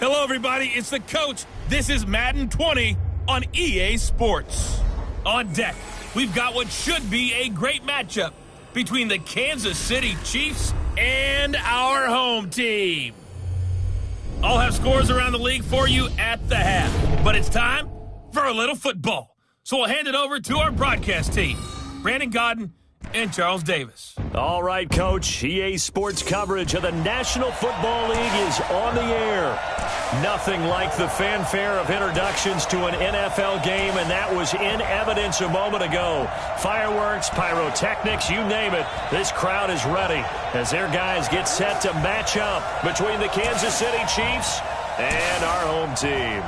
Hello, everybody. It's the coach. This is Madden 20 on EA Sports. On deck, we've got what should be a great matchup between the Kansas City Chiefs and our home team. I'll have scores around the league for you at the half, but it's time for a little football. So we'll hand it over to our broadcast team, Brandon Godden and Charles Davis. All right, Coach. EA Sports coverage of the National Football League is on the air. Nothing like the fanfare of introductions to an NFL game, and that was in evidence a moment ago. Fireworks, pyrotechnics, you name it. This crowd is ready as their guys get set to match up between the Kansas City Chiefs and our home team.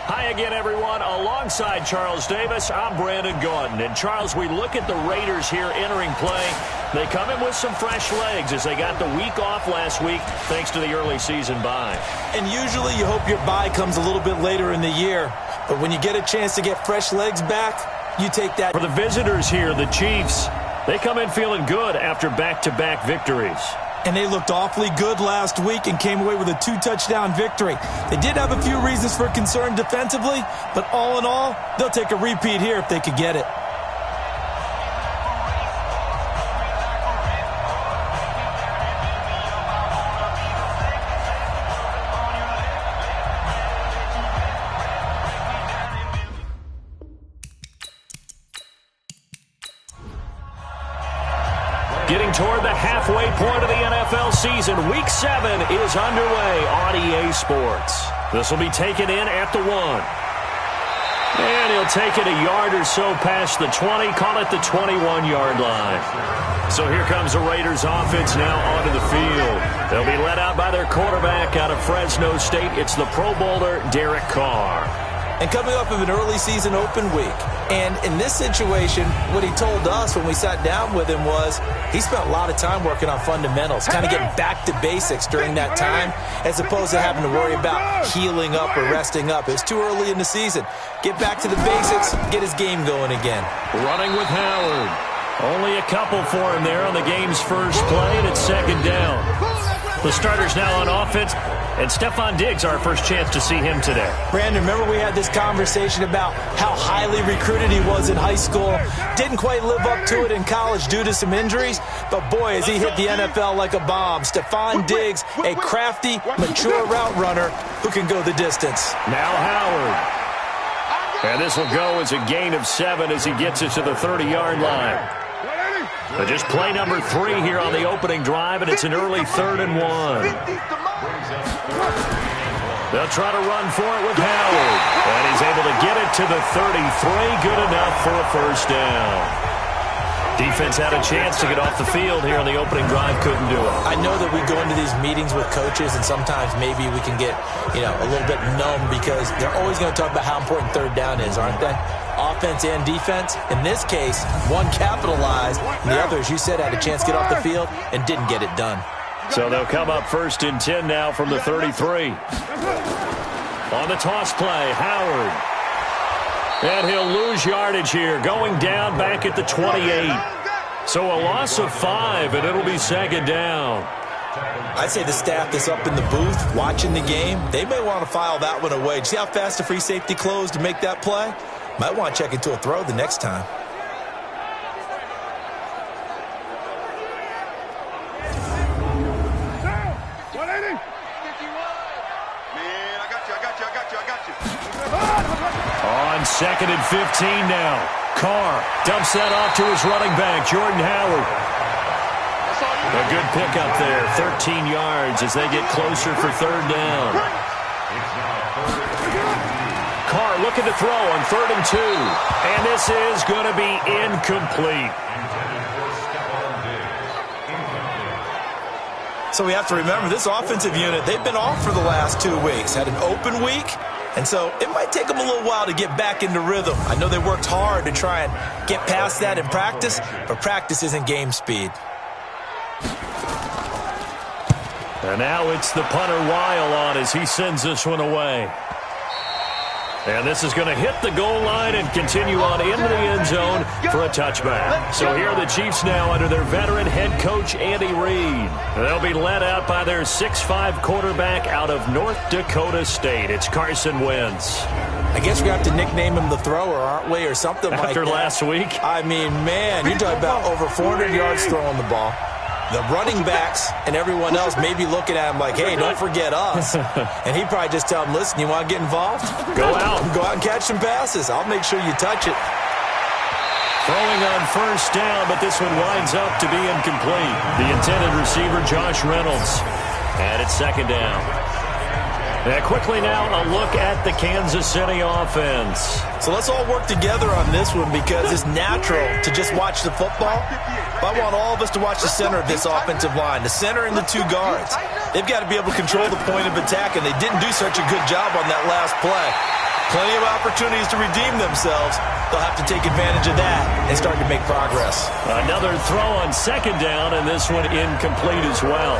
Hi again, everyone. Alongside Charles Davis, I'm Brandon Gaudin. And, Charles, we look at the Raiders here entering play. They come in with some fresh legs as they got the week off last week thanks to the early season bye. And usually you hope your bye comes a little bit later in the year. But when you get a chance to get fresh legs back, you take that. For the visitors here, the Chiefs, they come in feeling good after back-to-back victories. And they looked awfully good last week and came away with a 2-touchdown victory. They did have a few reasons for concern defensively, but all in all, they'll take a repeat here if they could get it. Getting toward the halfway point of the NFL season, Week 7 is underway on EA Sports. This will be taken in at the 1. And he'll take it a yard or so past the 20, call it the 21-yard line. So here comes the Raiders offense now onto the field. They'll be led out by their quarterback out of Fresno State. It's the Pro Bowler, Derek Carr. And coming up of an early season open week. And in this situation, what he told us when we sat down with him was he spent a lot of time working on fundamentals, kind of getting back to basics during that time, as opposed to having to worry about healing up or resting up. It was too early in the season. Get back to the basics, get his game going again. Running with Howard. Only a couple for him there on the game's first play, and it's second down. The starters now on offense, and Stephon Diggs, our first chance to see him today. Brandon, remember we had this conversation about how highly recruited he was in high school. Didn't quite live up to it in college due to some injuries, but boy, has he hit the NFL like a bomb. Stephon Diggs, a crafty, mature route runner who can go the distance. Now Howard. And this will go as a gain of 7 as he gets it to the 30-yard line. But just play number 3 here on the opening drive, and it's an early 3rd and 1. They'll try to run for it with Howard. And he's able to get it to the 33. Good enough for a first down. Defense had a chance to get off the field here on the opening drive. Couldn't do it. I know that we go into these meetings with coaches, and sometimes maybe we can get, a little bit numb because they're always going to talk about how important third down is, aren't they? Offense and defense. In this case, one capitalized, and the other, as you said, had a chance to get off the field and didn't get it done. So they'll come up 1st and 10 now from the 33. On the toss play, Howard. And he'll lose yardage here, going down back at the 28. So a loss of 5, and it'll be second down. I'd say the staff that's up in the booth watching the game, they may want to file that one away. See how fast the free safety closed to make that play? Might want to check into a throw the next time. On 2nd and 15 now. Carr dumps that off to his running back, Jordan Howard. A good pickup there, 13 yards as they get closer for 3rd down. Carr looking to throw on 3rd and 2. And this is going to be incomplete. So we have to remember this offensive unit, they've been off for the last 2 weeks. Had an open week, and so it might take them a little while to get back into rhythm. I know they worked hard to try and get past that in practice, but practice isn't game speed. And now it's the punter Weil on as he sends this one away. And this is going to hit the goal line and continue on into the end zone for a touchback. So here are the Chiefs now under their veteran head coach, Andy Reid. They'll be led out by their 6'5" quarterback out of North Dakota State. It's Carson Wentz. I guess we have to nickname him the thrower, aren't we, or something like that. After last week? I mean, man, you're talking about over 400 yards throwing the ball. The running backs and everyone else may be looking at him like, hey, don't forget us. And he'd probably just tell them, listen, you want to get involved? Go out. Go out and catch some passes. I'll make sure you touch it. Throwing on first down, but this one winds up to be incomplete. The intended receiver, Josh Reynolds. And it's second down. And quickly now, a look at the Kansas City offense. So let's all work together on this one because it's natural to just watch the football. But I want all of us to watch the center of this offensive line, the center and the two guards. They've got to be able to control the point of attack, and they didn't do such a good job on that last play. Plenty of opportunities to redeem themselves. They'll have to take advantage of that and start to make progress. Another throw on second down, and this one incomplete as well.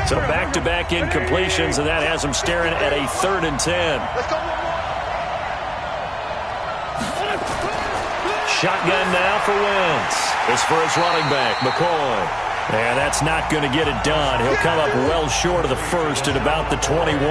So back-to-back incompletions, and that has them staring at a 3rd and 10. Shotgun now for Wentz. His first running back, McCoy. And that's not going to get it done. He'll come up well short of the first at about the 21.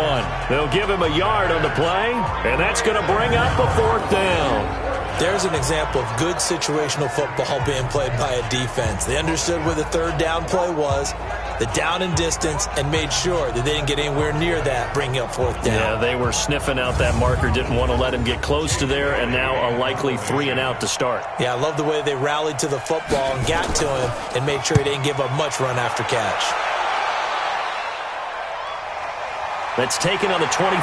They'll give him a yard on the play, and that's going to bring up a 4th down. There's an example of good situational football being played by a defense. They understood where the 3rd down play was, the down and distance, and made sure that they didn't get anywhere near that, bringing up 4th down. Yeah, they were sniffing out that marker, didn't want to let him get close to there, and now a likely 3 and out to start. Yeah, I love the way they rallied to the football and got to him and made sure he didn't give up much run after catch. That's taken on the 25.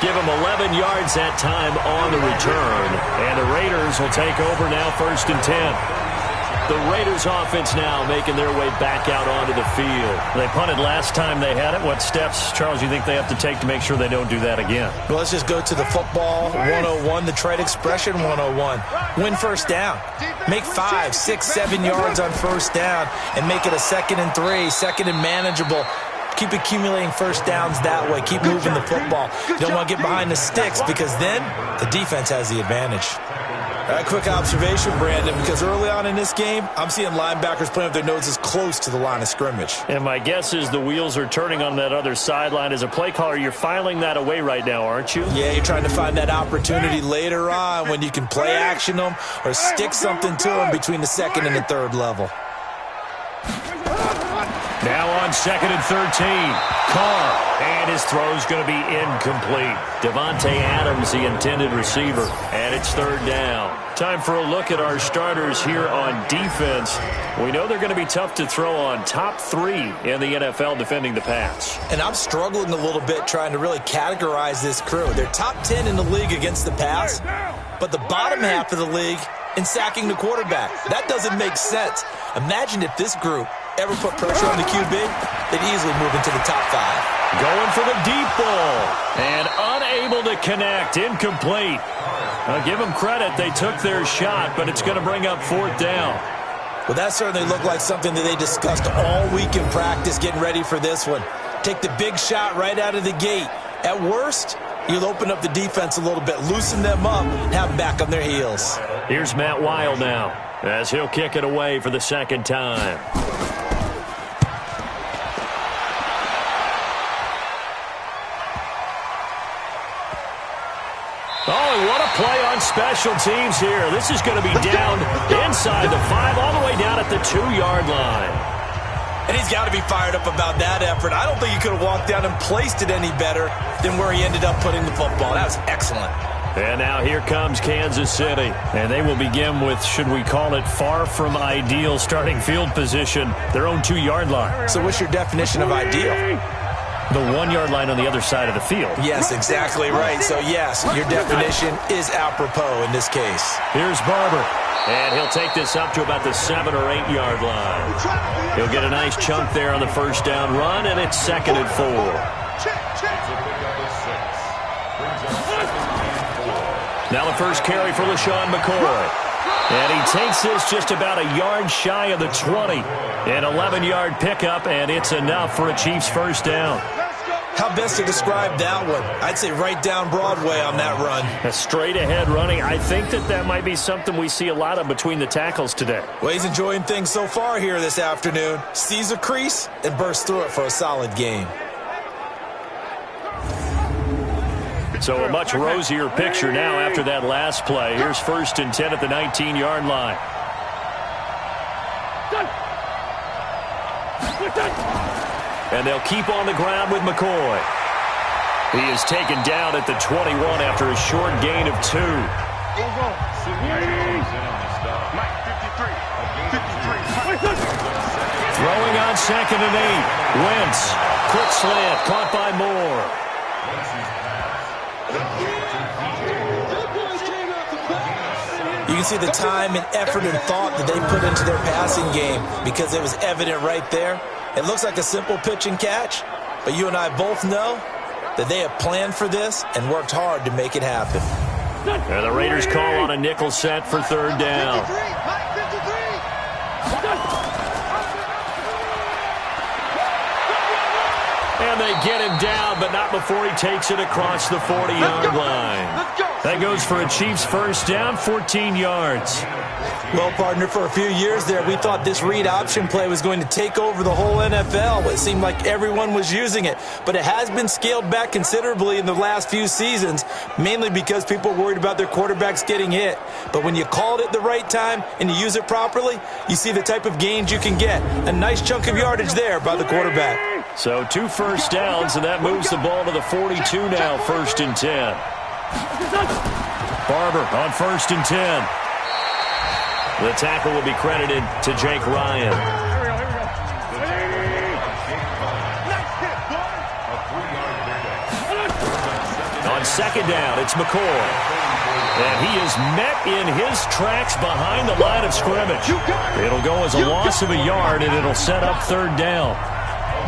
Give him 11 yards that time on the return. And the Raiders will take over now 1st and 10. The Raiders offense now making their way back out onto the field. They punted last time they had it. What steps, Charles, you think they have to take to make sure they don't do that again? Well, let's just go to the football 101, the trade expression 101. Win first down. Make 5, 6, 7 yards on first down and make it a 2nd and 3, 2nd and manageable. Keep accumulating first downs that way. Keep moving the football. You don't want to get behind the sticks because then the defense has the advantage. All right, quick observation, Brandon, because early on in this game, I'm seeing linebackers playing with their noses close to the line of scrimmage. And my guess is the wheels are turning on that other sideline. As a play caller, you're filing that away right now, aren't you? Yeah, you're trying to find that opportunity later on when you can play action them or stick something to them between the 2nd and the 3rd level. Now on 2nd and 13. Carr. And his throw's going to be incomplete. Devontae Adams, the intended receiver. And it's 3rd down. Time for a look at our starters here on defense. We know they're going to be tough to throw on. Top 3 in the NFL defending the pass. And I'm struggling a little bit trying to really categorize this crew. They're top 10 in the league against the pass, but the bottom half of the league in sacking the quarterback. That doesn't make sense. Imagine if this group ever put pressure on the QB, they'd easily move into the top 5. Going for the deep ball. And unable to connect. Incomplete. I'll give them credit. They took their shot, but it's going to bring up 4th down. Well, that certainly looked like something that they discussed all week in practice getting ready for this one. Take the big shot right out of the gate. At worst, you'll open up the defense a little bit, loosen them up, and have them back on their heels. Here's Matt Weil now as he'll kick it away for the 2nd time. Oh, what a play on special teams here. This is going to be down inside the 5, all the way down at the 2-yard line. And he's got to be fired up about that effort. I don't think he could have walked down and placed it any better than where he ended up putting the football. That was excellent. And now here comes Kansas City. And they will begin with, should we call it, far from ideal starting field position, their own 2-yard line. So what's your definition of ideal? The 1-yard line on the other side of the field. Yes, exactly right. So, yes, your definition is apropos in this case. Here's Barber. And he'll take this up to about the 7- or 8-yard line. He'll get a nice chunk there on the first down run, and it's 2nd and 4. Now the first carry for LaShawn McCoy. And he takes this just about a yard shy of the 20. An 11-yard pickup, and it's enough for a Chiefs first down. How best to describe that one? I'd say right down Broadway on that run. A straight-ahead running. I think that might be something we see a lot of between the tackles today. Well, he's enjoying things so far here this afternoon. Sees a crease and bursts through it for a solid game. So a much rosier picture now after that last play. Here's 1st and 10 at the 19-yard line. And they'll keep on the ground with McCoy. He is taken down at the 21 after a short gain of 2. Throwing on 2nd and 8. Wentz. Quick slant. Caught by Moore. You can see the time and effort and thought that they put into their passing game because it was evident right there. It looks like a simple pitch and catch, but you and I both know that they have planned for this and worked hard to make it happen. And the Raiders call on a nickel set for 3rd down. And they get him down, but not before he takes it across the 40-yard line. That goes for a Chiefs first down, 14 yards. Well, partner, for a few years there, we thought this read option play was going to take over the whole NFL. It seemed like everyone was using it, but it has been scaled back considerably in the last few seasons, mainly because people are worried about their quarterbacks getting hit. But when you call it at the right time and you use it properly, you see the type of gains you can get. A nice chunk of yardage there by the quarterback. So 2 first downs, and that moves the ball to the 42 now, 1st and 10. Barber on 1st and 10. The tackle will be credited to Jake Ryan. On 2nd down, it's McCoy. And he is met in his tracks behind the line of scrimmage. It'll go as a loss of a yard, and it'll set up 3rd down.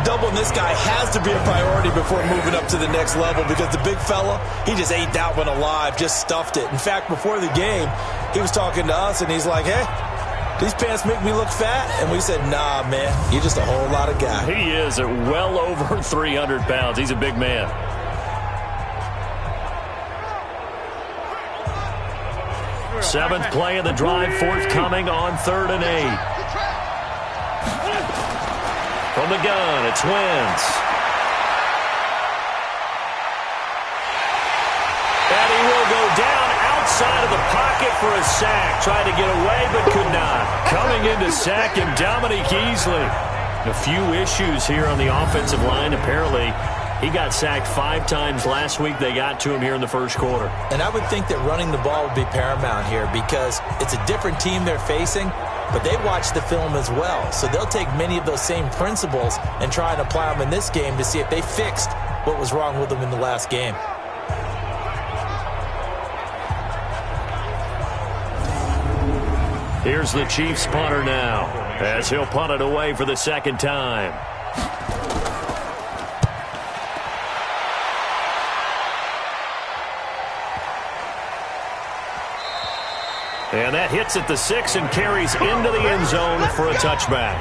Doubling this guy has to be a priority before moving up to the next level because the big fella, he just ate that one alive, just stuffed it. In fact, before the game, he was talking to us, and he's like, hey, these pants make me look fat. And we said, nah, man, you're just a whole lot of guy. He is at well over 300 pounds. He's a big man. Seventh play of the drive forthcoming on 3rd and 8. From the gun, it's Wentz. And he will go down outside of the pocket for a sack. Tried to get away, but could not. Coming in to sack him, Dominique Easley. A few issues here on the offensive line. Apparently, he got sacked 5 times last week. They got to him here in the first quarter. And I would think that running the ball would be paramount here because it's a different team they're facing, but they watch the film as well. So they'll take many of those same principles and try and apply them in this game to see if they fixed what was wrong with them in the last game. Here's the Chiefs punter now as he'll punt it away for the 2nd time. And that hits at the 6 and carries into the end zone for a touchback.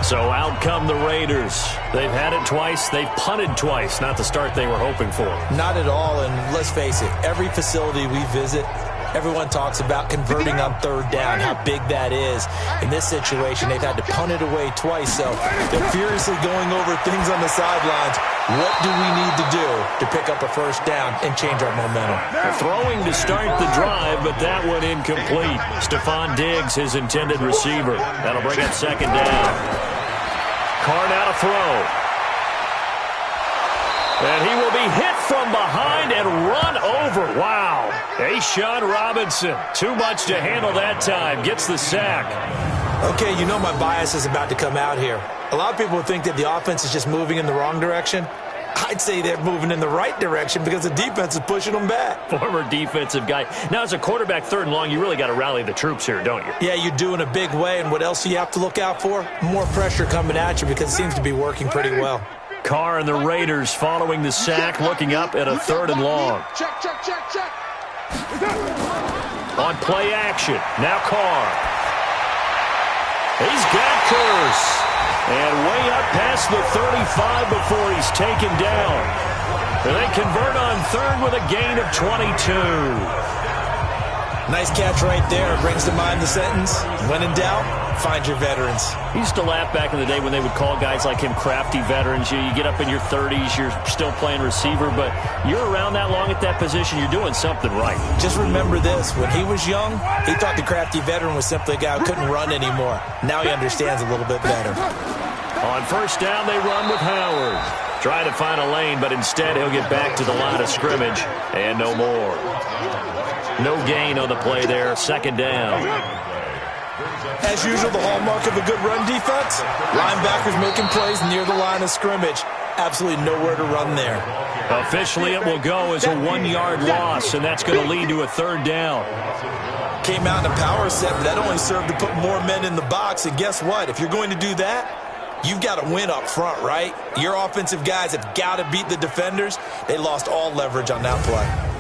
So out come the Raiders. They've had it twice. They've punted twice. Not the start they were hoping for. Not at all, and let's face it, every facility we visit, everyone talks about converting on 3rd down, how big that is. In this situation, they've had to punt it away twice, so they're furiously going over things on the sidelines. What do we need to do to pick up a first down and change our momentum? Throwing to start the drive, but that one incomplete. Stephon Diggs, his intended receiver. That'll bring up 2nd down. Carr now to throw. And he will be hit from behind and run over. Wow. A'Shawn Robinson. Too much to handle that time. Gets the sack. Okay, you know my bias is about to come out here. A lot of people think that the offense is just moving in the wrong direction. I'd say they're moving in the right direction because the defense is pushing them back. Former defensive guy. Now, as a quarterback 3rd and long, you really got to rally the troops here, don't you? Yeah, you do in a big way. And what else do you have to look out for? More pressure coming at you because it seems to be working pretty well. Carr and the Raiders following the sack, looking up at a 3rd and long. Check. On play action. Now Carr. He's got Curse. And way up past the 35 before he's taken down. And they convert on third with a gain of 22. Nice catch right there. Brings to mind the sentence, when in doubt, find your veterans. He used to laugh back in the day when they would call guys like him crafty veterans. You get up in your 30s, you're still playing receiver, but you're around that long at that position, you're doing something right. Just remember this. When he was young, he thought the crafty veteran was simply a guy who couldn't run anymore. Now he understands a little bit better. On first down, they run with Howard. Trying to find a lane, but instead he'll get back to the line of scrimmage and no more. No gain on the play there. Second down. As usual, the hallmark of a good run defense, linebackers making plays near the line of scrimmage. Absolutely nowhere to run there. Officially, it will go as a 1-yard loss, and that's going to lead to a third down. Came out in a power set, but that only served to put more men in the box. And guess what? If you're going to do that, you've got to win up front, right? Your offensive guys have got to beat the defenders. They lost all leverage on that play.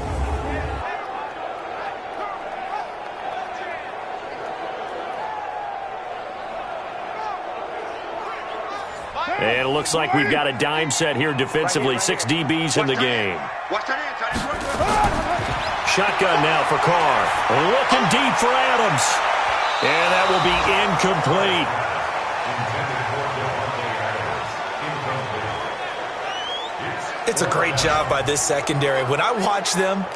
And it looks like we've got a dime set here defensively. 6 DBs in the game. Shotgun now for Carr. Looking deep for Adams. And that will be incomplete. It's a great job by this secondary. When I watch them,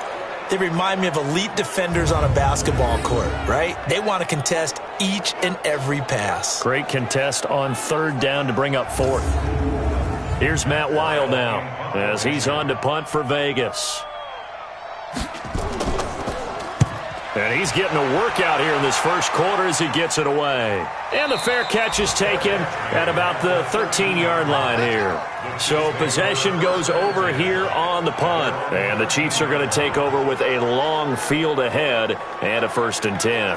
they remind me of elite defenders on a basketball court, right? They want to contest each and every pass. Great contest on third down to bring up fourth. Here's Matt Weil now as he's on to punt for Vegas. And he's getting a workout here in this first quarter as he gets it away. And the fair catch is taken at about the 13-yard line here. So possession goes over here on the punt. And the Chiefs are going to take over with a long field ahead and a 1st and 10.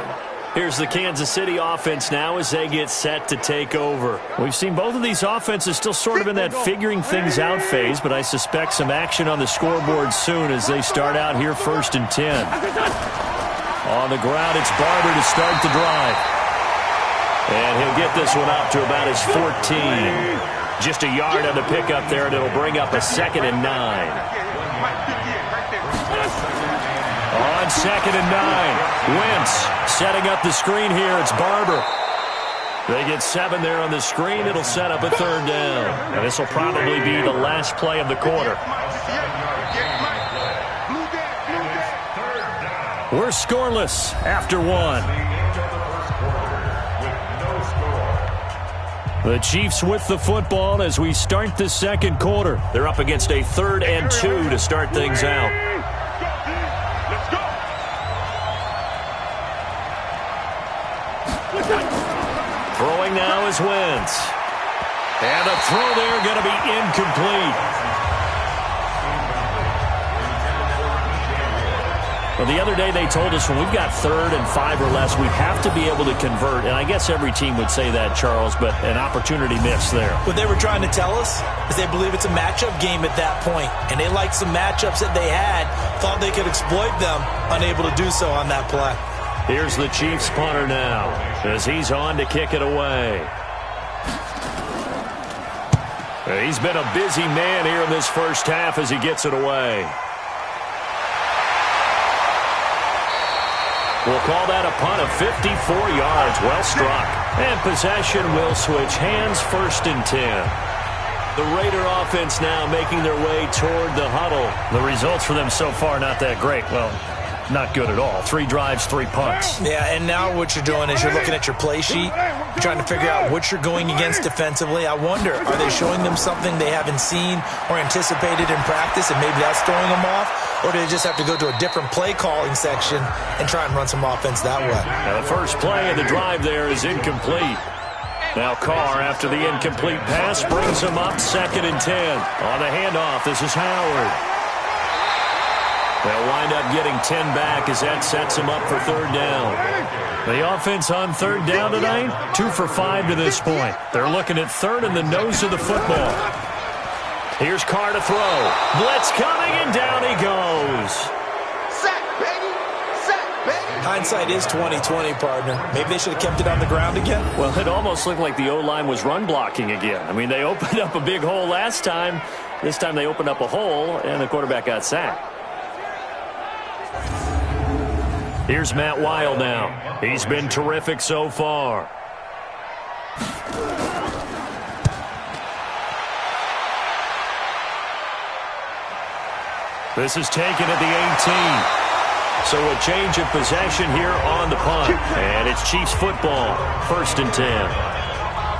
Here's the Kansas City offense now as they get set to take over. We've seen both of these offenses still sort of in that figuring things out phase, but I suspect some action on the scoreboard soon as they start out here 1st and 10. On the ground, it's Barber to start the drive. And he'll get this one up to about his 14. Just a yard on the pickup there, and it'll bring up a 2nd and 9. On 2nd and 9, Wentz setting up the screen here. It's Barber. They get 7 there on the screen. It'll set up a 3rd down. And this will probably be the last play of the quarter. We're scoreless after 1. The Chiefs with the football as we start the second quarter. They're up against a 3rd and 2 to start things out. Throwing now is Wentz. And the throw there going to be incomplete. Well, the other day they told us when we've got 3rd and 5 or less, we have to be able to convert. And I guess every team would say that, Charles, but an opportunity missed there. What they were trying to tell us is they believe it's a matchup game at that point. And they liked some matchups that they had, thought they could exploit them, unable to do so on that play. Here's the Chiefs punter now as he's on to kick it away. He's been a busy man here in this first half as he gets it away. We'll call that a punt of 54 yards. Well struck. And possession will switch hands, 1st and 10. The Raider offense now making their way toward the huddle. The results for them so far not that great. Well, not good at all. 3 drives, 3 punts. Yeah, and now what you're doing is you're looking at your play sheet, trying to figure out what you're going against defensively. I wonder, are they showing them something they haven't seen or anticipated in practice, and maybe that's throwing them off? Or do they just have to go to a different play calling section and try and run some offense that way? Now the first play of the drive there is incomplete. Now Carr, after the incomplete pass, brings him up 2nd and 10. On the handoff, this is Howard. They'll wind up getting 10 back as that sets them up for 3rd down. The offense on 3rd down tonight, 2 for 5 to this point. They're looking at 3rd in the nose of the football. Here's Carr to throw. Blitz coming, and down he goes. Sack, baby! Sack, baby! Hindsight is 20/20, partner. Maybe they should have kept it on the ground again. Well, it almost looked like the O-line was run blocking again. I mean, they opened up a big hole last time. This time they opened up a hole, and the quarterback got sacked. Here's Matt Weil now. He's been terrific so far. This is taken at the 18. So a change of possession here on the punt. And it's Chiefs football, 1st and 10.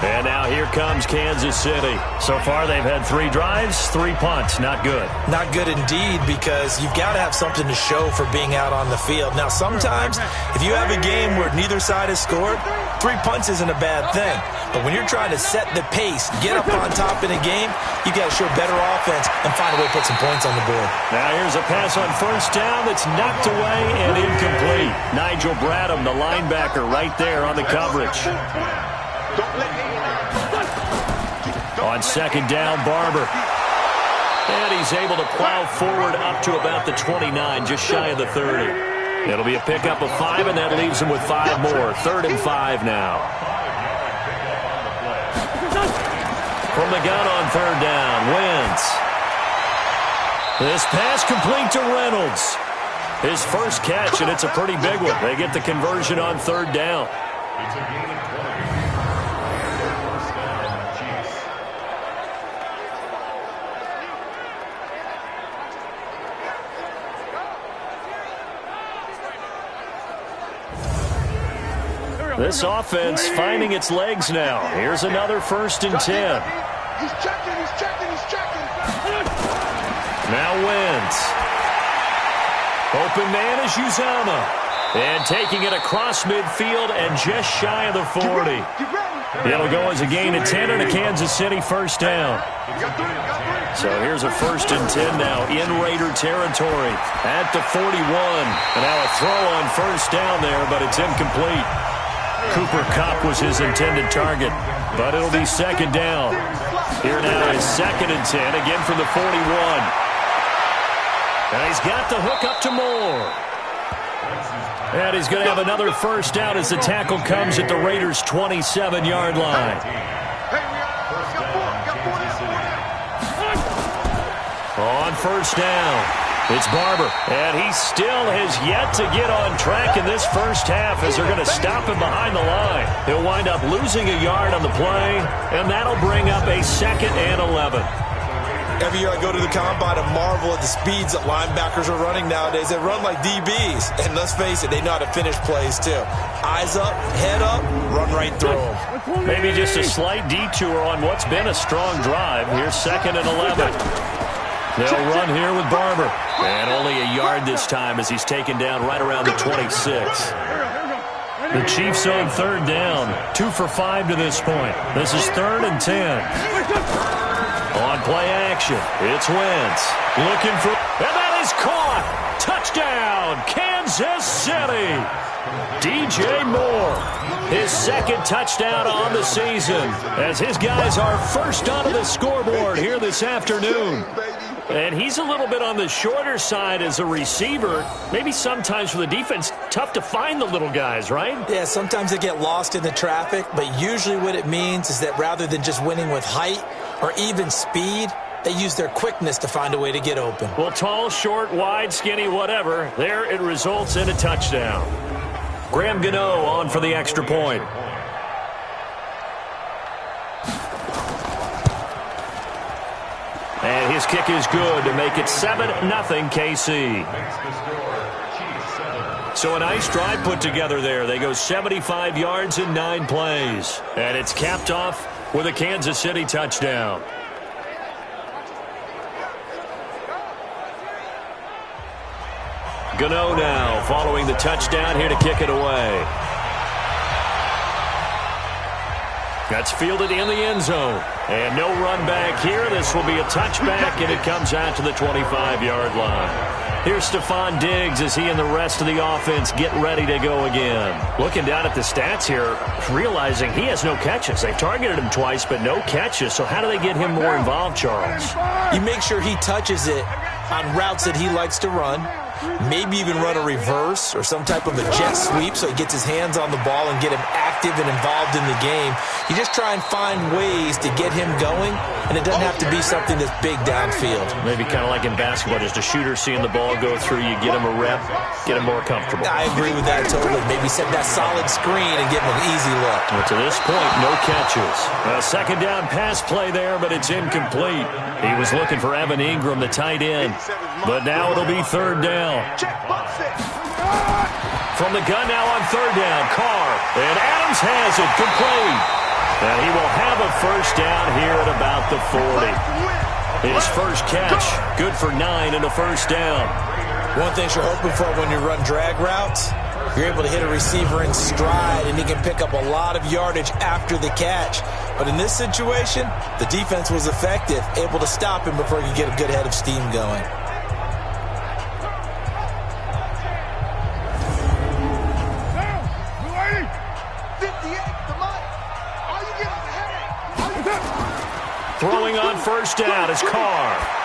And now here comes Kansas City. So far they've had 3 drives, 3 punts. Not good. Not good indeed, because you've got to have something to show for being out on the field. Now, sometimes if you have a game where neither side has scored, 3 punts isn't a bad thing. But when you're trying to set the pace, get up on top in a game, you got to show better offense and find a way to put some points on the board. Now here's a pass on 1st down that's knocked away and incomplete. Nigel Bradham, the linebacker, right there on the coverage. On 2nd down, Barber. And he's able to plow forward up to about the 29, just shy of the 30. It'll be a pickup of 5, and that leaves him with 5 more. 3rd and 5 now. From the gun on 3rd down, Wentz. This pass complete to Reynolds. His first catch, and it's a pretty big one. They get the conversion on 3rd down. This offense finding its legs now. Here's another 1st and 10. He's checking. Now Wentz. Open man is Uzama. And taking it across midfield and just shy of the 40. It'll go as a gain of 10 and a Kansas City 1st down. So here's a 1st and 10 now in Raider territory at the 41. And now a throw on 1st down there, but it's incomplete. Cooper Kupp was his intended target, but it'll be 2nd down. Here now is 2nd and 10, again from the 41. And he's got the hook up to Moore. And he's going to have another 1st down as the tackle comes at the Raiders' 27-yard line. On 1st down, it's Barber, and he still has yet to get on track in this first half as they're going to stop him behind the line. He'll wind up losing a yard on the play, and that'll bring up a 2nd and 11. Every year I go to the combine and marvel at the speeds that linebackers are running nowadays. They run like DBs, and let's face it, they know how to finish plays too. Eyes up, head up, run right through them. Maybe just a slight detour on what's been a strong drive. Here's 2nd and 11. They'll run here with Barber. And only a yard this time as he's taken down right around the 26. The Chiefs on 3rd down. 2 for 5 to this point. This is 3rd and 10. On play action, it's Wentz. Looking for... And that is caught! Touchdown, Kansas City! DJ Moore, his 2nd touchdown on the season as his guys are first onto the scoreboard here this afternoon. And he's a little bit on the shorter side as a receiver. Maybe sometimes for the defense, tough to find the little guys, right? Yeah, sometimes they get lost in the traffic, but usually what it means is that rather than just winning with height or even speed, they use their quickness to find a way to get open. Well, tall, short, wide, skinny, whatever, there it results in a touchdown. Graham Gano on for the extra point. And his kick is good to make it 7-0 KC. So a nice drive put together there. They go 75 yards in 9 plays. And it's capped off with a Kansas City touchdown. Gano now following the touchdown here to kick it away. That's fielded in the end zone. And no run back here. This will be a touchback, and it comes out to the 25-yard line. Here's Stephon Diggs as he and the rest of the offense get ready to go again. Looking down at the stats here, realizing he has no catches. They've targeted him twice, but no catches. So how do they get him more involved, Charles? You make sure he touches it on routes that he likes to run. maybe even run a reverse or some type of a jet sweep so he gets his hands on the ball and get him active and involved in the game. You just try and find ways to get him going, and it doesn't have to be something that's big downfield. Maybe kind of like in basketball, just a shooter seeing the ball go through, you get him a rep, get him more comfortable. I agree with that totally. Maybe set that solid screen and give him an easy look. But to this point, no catches. A second down pass play there, but it's incomplete. He was looking for Evan Ingram, the tight end. But now it'll be third down. From the gun now on third down, Carr. And Adams has it complete. And he will have a first down here at about the 40. His first catch, good for 9 and a first down. One thing you're hoping for when you run drag routes, you're able to hit a receiver in stride, and he can pick up a lot of yardage after the catch. But in this situation, the defense was effective, able to stop him before he could get a good head of steam going. Throwing on first down is Carr.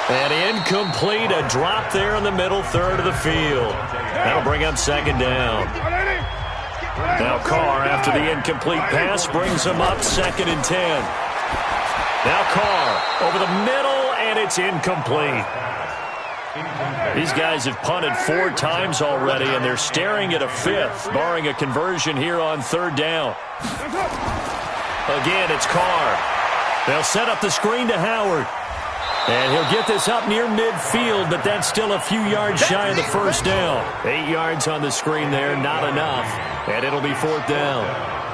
And incomplete, a drop there in the middle third of the field. That'll bring up second down. Now Carr, after the incomplete pass, brings him up second and 10. Now Carr over the middle, and it's incomplete. These guys have punted 4 times already, and they're staring at a 5th, barring a conversion here on third down. Again, it's Carr. They'll set up the screen to Howard. And he'll get this up near midfield, but that's still a few yards shy of the first down. 8 yards on the screen there, not enough. And it'll be fourth down.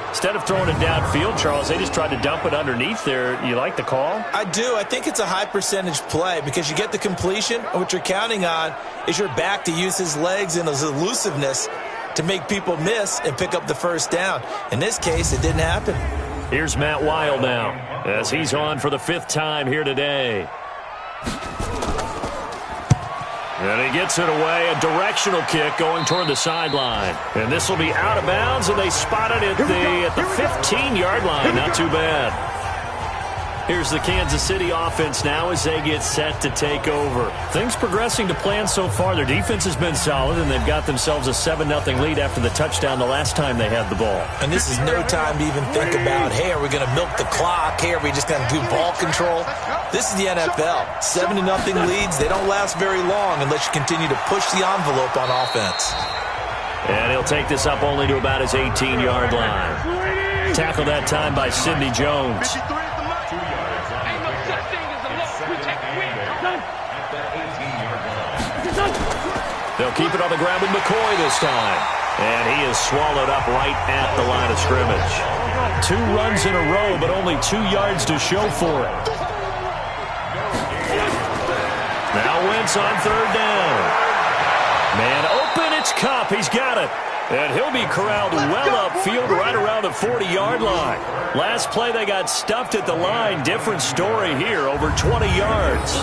Instead of throwing it downfield, Charles, they just tried to dump it underneath there. You like the call? I do. I think it's a high percentage play because you get the completion, and what you're counting on is your back to use his legs and his elusiveness to make people miss and pick up the first down. In this case, it didn't happen. Here's Matt Weil now as he's on for the 5th time here today. And he gets it away, a directional kick going toward the sideline. And this will be out of bounds, and they spot it at the 15-yard line. Not too bad. Here's the Kansas City offense now as they get set to take over. Things progressing to plan so far. Their defense has been solid, and they've got themselves a 7-0 lead after the touchdown the last time they had the ball. And this is no time to even think about, hey, are we going to milk the clock? Hey, are we just going to do ball control? This is the NFL. 7-0 leads, they don't last very long unless you continue to push the envelope on offense. And he'll take this up only to about his 18-yard line. Tackled that time by Sidney Jones. They'll keep it on the ground with McCoy this time. And he is swallowed up right at the line of scrimmage. 2 runs in a row, but only 2 yards to show for it. Now Wentz on third down. Man open, it's Kupp. He's got it. And he'll be corralled well upfield right around the 40-yard line. Last play, they got stuffed at the line. Different story here, over 20 yards.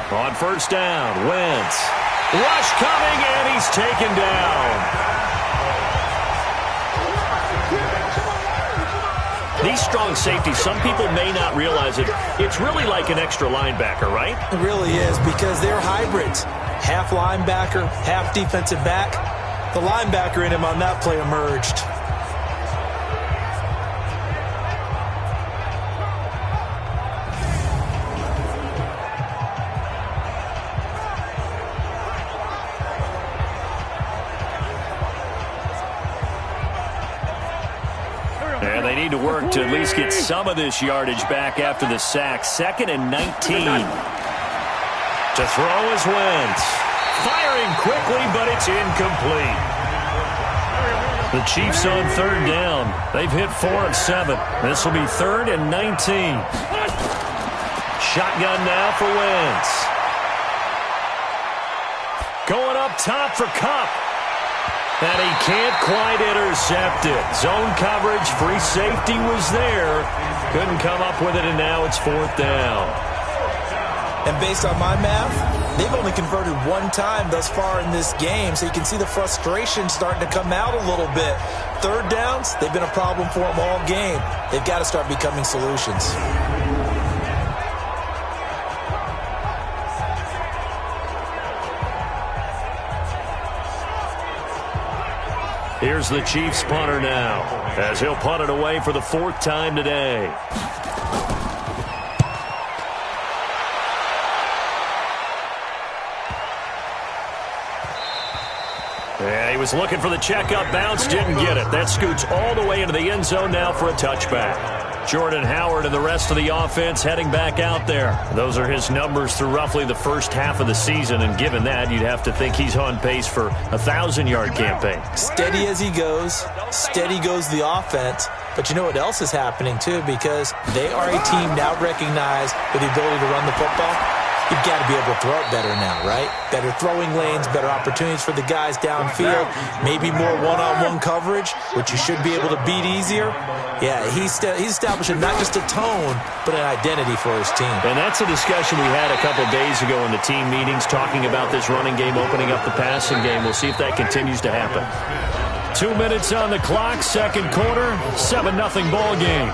On first down, Wentz. Rush coming, and he's taken down. These strong safeties, some people may not realize it. It's really like an extra linebacker, right? It really is because they're hybrids. Half linebacker, half defensive back. The linebacker in him on that play emerged. And they need to work to at least get some of this yardage back after the sack. 2nd and 19. To throw is Wentz. Firing quickly, but it's incomplete. The Chiefs on third down. They've hit 4 of 7. This will be 3rd and 19. Shotgun now for Wentz. Going up top for Kupp. And he can't quite intercept it. Zone coverage, free safety was there. Couldn't come up with it, and now it's 4th down. And based on my math, they've only converted one time thus far in this game, so you can see the frustration starting to come out a little bit. 3rd downs, they've been a problem for them all game. They've got to start becoming solutions. Here's the Chiefs punter now, as he'll punt it away for the 4th time today. Yeah, he was looking for the checkup bounce, didn't get it. That scoots all the way into the end zone now for a touchback. Jordan Howard and the rest of the offense heading back out there. Those are his numbers through roughly the first half of the season, and given that, you'd have to think he's on pace for a 1,000-yard campaign. Steady as he goes, steady goes the offense. But you know what else is happening, too, because they are a team now recognized with the ability to run the football. You've got to be able to throw it better now, right? Better throwing lanes, better opportunities for the guys downfield, maybe more one-on-one coverage, which you should be able to beat easier. Yeah, he's establishing not just a tone, but an identity for his team. And that's a discussion we had a couple days ago in the team meetings, talking about this running game opening up the passing game. We'll see if that continues to happen. 2 minutes on the clock, 2nd quarter, 7-0 ball game.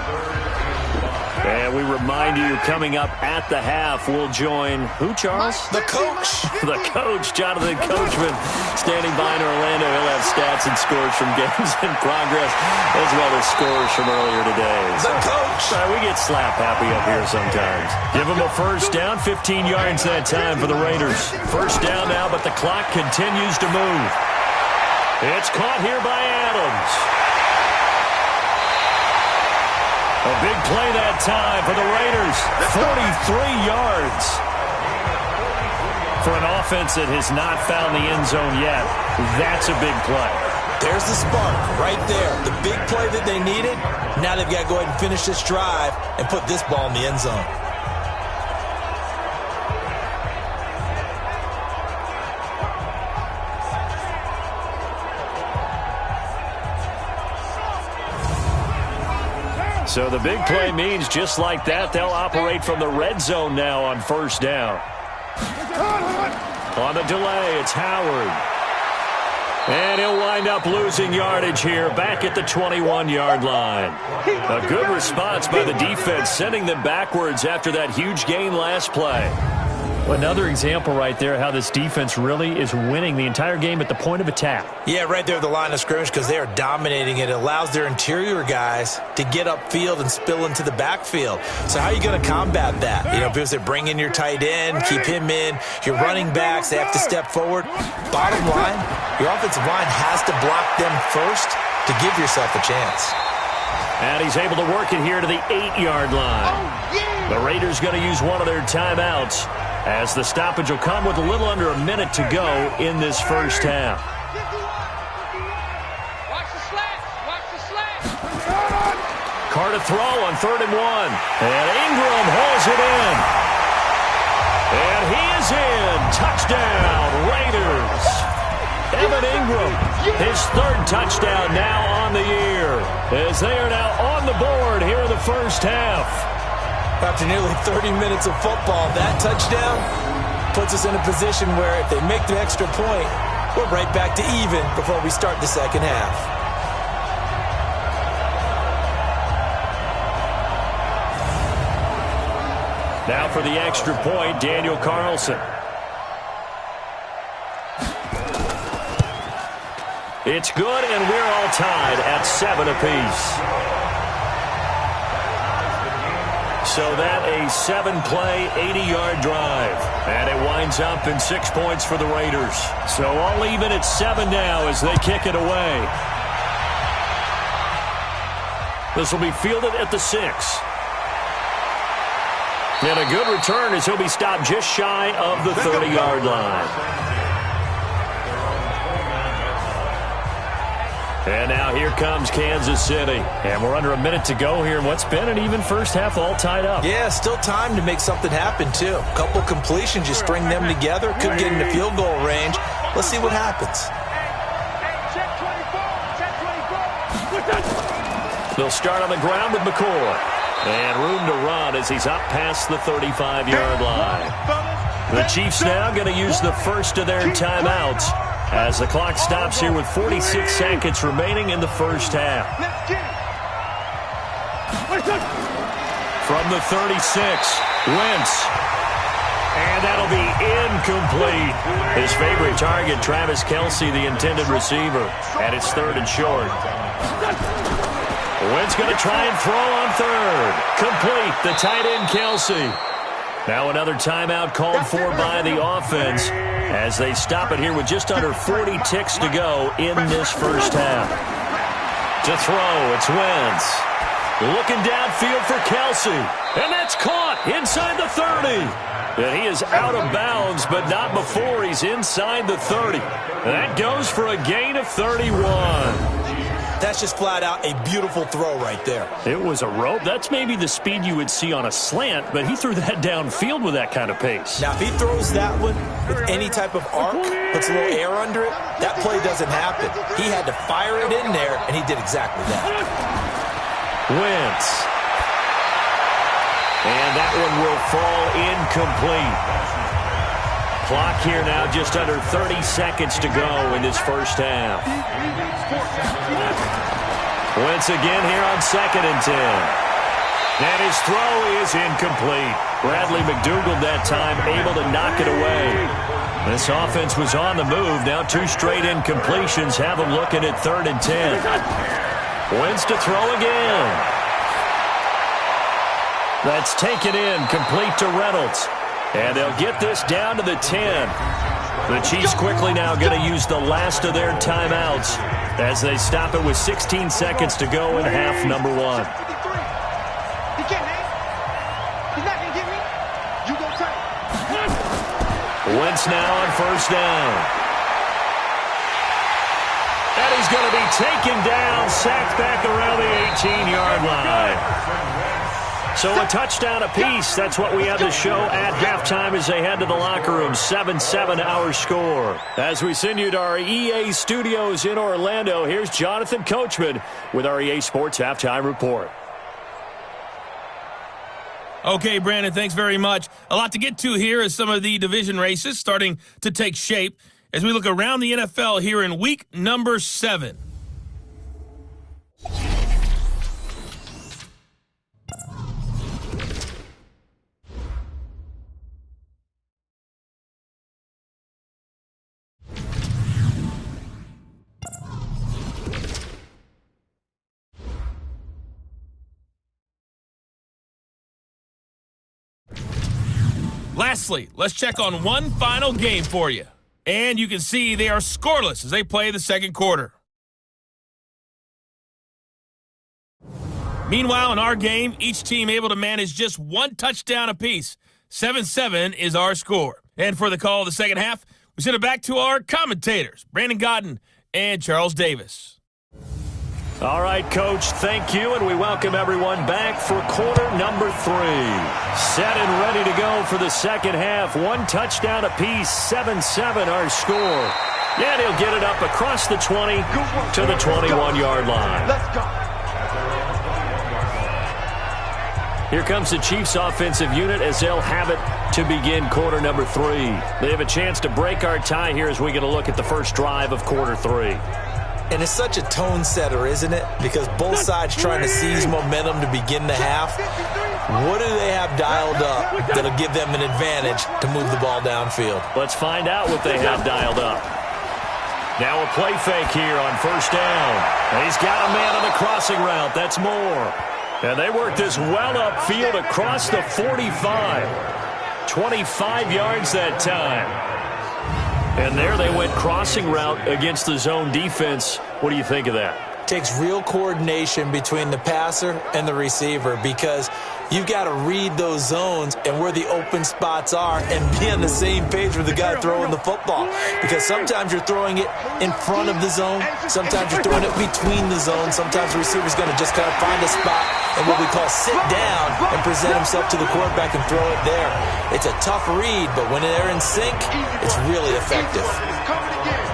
And we remind you, coming up at the half, we'll join who, Charles? The coach. The coach, Jonathan Coachman, standing by in Orlando. He'll have stats and scores from games in progress, as well as scores from earlier today. The coach. We get slap happy up here sometimes. Give him a 1st down, 15 yards that time for the Raiders. 1st down now, but the clock continues to move. It's caught here by Adams. A big play that time for the Raiders. 43 yards. For an offense that has not found the end zone yet, that's a big play. There's the spark right there. The big play that they needed. Now they've got to go ahead and finish this drive and put this ball in the end zone. So the big play means just like that, they'll operate from the red zone now on 1st down. On the delay, it's Howard. And he'll wind up losing yardage here back at the 21-yard line. A good response by the defense, sending them backwards after that huge gain last play. Another example right there how this defense really is winning the entire game at the point of attack. Yeah, right there at the line of scrimmage, because they are dominating it. It allows their interior guys to get upfield and spill into the backfield. So how are you going to combat that? You know, because they bring in your tight end, keep him in. Your running backs, they have to step forward. Bottom line, your offensive line has to block them first to give yourself a chance. And he's able to work it here to the 8-yard line. The Raiders going to use one of their timeouts, as the stoppage will come with a little under a minute to go in this 1st half. Watch the slats. Watch the slats. Carr to throw on 3rd and 1. And Ingram hauls it in. And he is in. Touchdown, Raiders. Evan Ingram, his 3rd touchdown now on the year, as they are now on the board here in the 1st half. After nearly 30 minutes of football, that touchdown puts us in a position where if they make the extra point, we're right back to even before we start the 2nd half. Now for the extra point, Daniel Carlson. It's good, and we're all tied at 7 apiece. So that a 7-play, 80-yard drive. And it winds up in 6 points for the Raiders. So all even at 7 now as they kick it away. This will be fielded at the 6. And a good return as he'll be stopped just shy of the 30-yard line. And now here comes Kansas City. And we're under a minute to go here in what's been an even 1st half, all tied up. Yeah, still time to make something happen, too. A couple completions, you string them together, could get into field goal range. Let's see what happens. They'll start on the ground with McCoy. And room to run as he's up past the 35-yard line. The Chiefs now going to use the first of their timeouts as the clock stops here with 46 seconds remaining in the first half. From the 36, Wentz. And that'll be incomplete. His favorite target, Travis Kelce, the intended receiver. And it's 3rd and short. Wentz going to try and throw on 3rd. Complete, the tight end Kelce. Now another timeout called for by the offense as they stop it here with just under 40 ticks to go in this first half. To throw, it's Wentz. Looking downfield for Kelce. And that's caught inside the 30. And he is out of bounds, but not before he's inside the 30. That goes for a gain of 31. That's just flat out a beautiful throw right there. It was a rope. That's maybe the speed you would see on a slant, but he threw that downfield with that kind of pace. Now, if he throws that one with any type of arc, puts a little air under it, that play doesn't happen. He had to fire it in there, and he did exactly that. Wentz. And that one will fall incomplete. Clock here now just under 30 seconds to go in this first half. Wentz again here on 2nd and 10. And his throw is incomplete. Bradley McDougald that time able to knock it away. This offense was on the move. Now 2 straight incompletions have them looking at 3rd and 10. Wentz to throw again. That's taken in, complete to Reynolds. And they'll get this down to the 10. The Chiefs quickly now going to use the last of their timeouts as they stop it with 16 seconds to go in half number 1. He can't, man. He's not going to get me. You go try it. Wentz now on 1st down. And he's going to be taken down, sacked back around the 18-yard line. So a touchdown apiece. That's what we have to show at halftime as they head to the locker room. 7-7 our score. As we send you to our EA studios in Orlando, here's Jonathan Coachman with our EA Sports Halftime Report. Okay, Brandon, thanks very much. A lot to get to here as some of the division races starting to take shape as we look around the NFL here in week number 7. Lastly, let's check on one final game for you. And you can see they are scoreless as they play the second quarter. Meanwhile, in our game, each team able to manage just 1 touchdown apiece. 7-7 is our score. And for the call of the second half, we send it back to our commentators, Brandon Godden and Charles Davis. All right, Coach, thank you, and we welcome everyone back for quarter number 3. Set and ready to go for the second half. 1 touchdown apiece, 7-7 our score. And he'll get it up across the 20 to the 21-yard line. Let's go. Here comes the Chiefs offensive unit as they'll have it to begin quarter number 3. They have a chance to break our tie here as we get a look at the first drive of quarter 3. And it's such a tone setter, isn't it? Because both sides trying to seize momentum to begin the half. What do they have dialed up that'll give them an advantage to move the ball downfield? Let's find out what they have dialed up. Now a play fake here on 1st down. And he's got a man on the crossing route. That's Moore. And they work this well upfield across the 45. 25 yards that time. And there they went crossing route against the zone defense. What do you think of that? Takes real coordination between the passer and the receiver because you've got to read those zones and where the open spots are and be on the same page with the guy throwing the football. Because sometimes you're throwing it in front of the zone. Sometimes you're throwing it between the zones. Sometimes the receiver's going to just kind of find a spot and what we call sit down and present himself to the quarterback and throw it there. It's a tough read, but when they're in sync, it's really effective.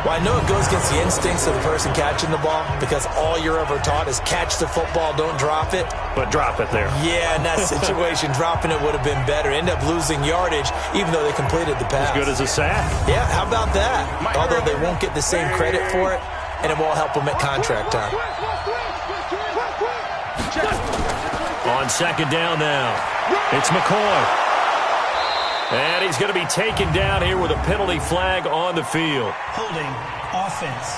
Well, I know it goes against the instincts of the person catching the ball because all you're ever taught is catch the football, don't drop it. But drop it there. Yeah, in that situation, dropping it would have been better. End up losing yardage even though they completed the pass. As good as a sack. Yeah, how about that? Although they won't get the same credit for it, and it won't help them at contract time. On second down now, it's McCoy. And he's going to be taken down here with a penalty flag on the field. Holding offense.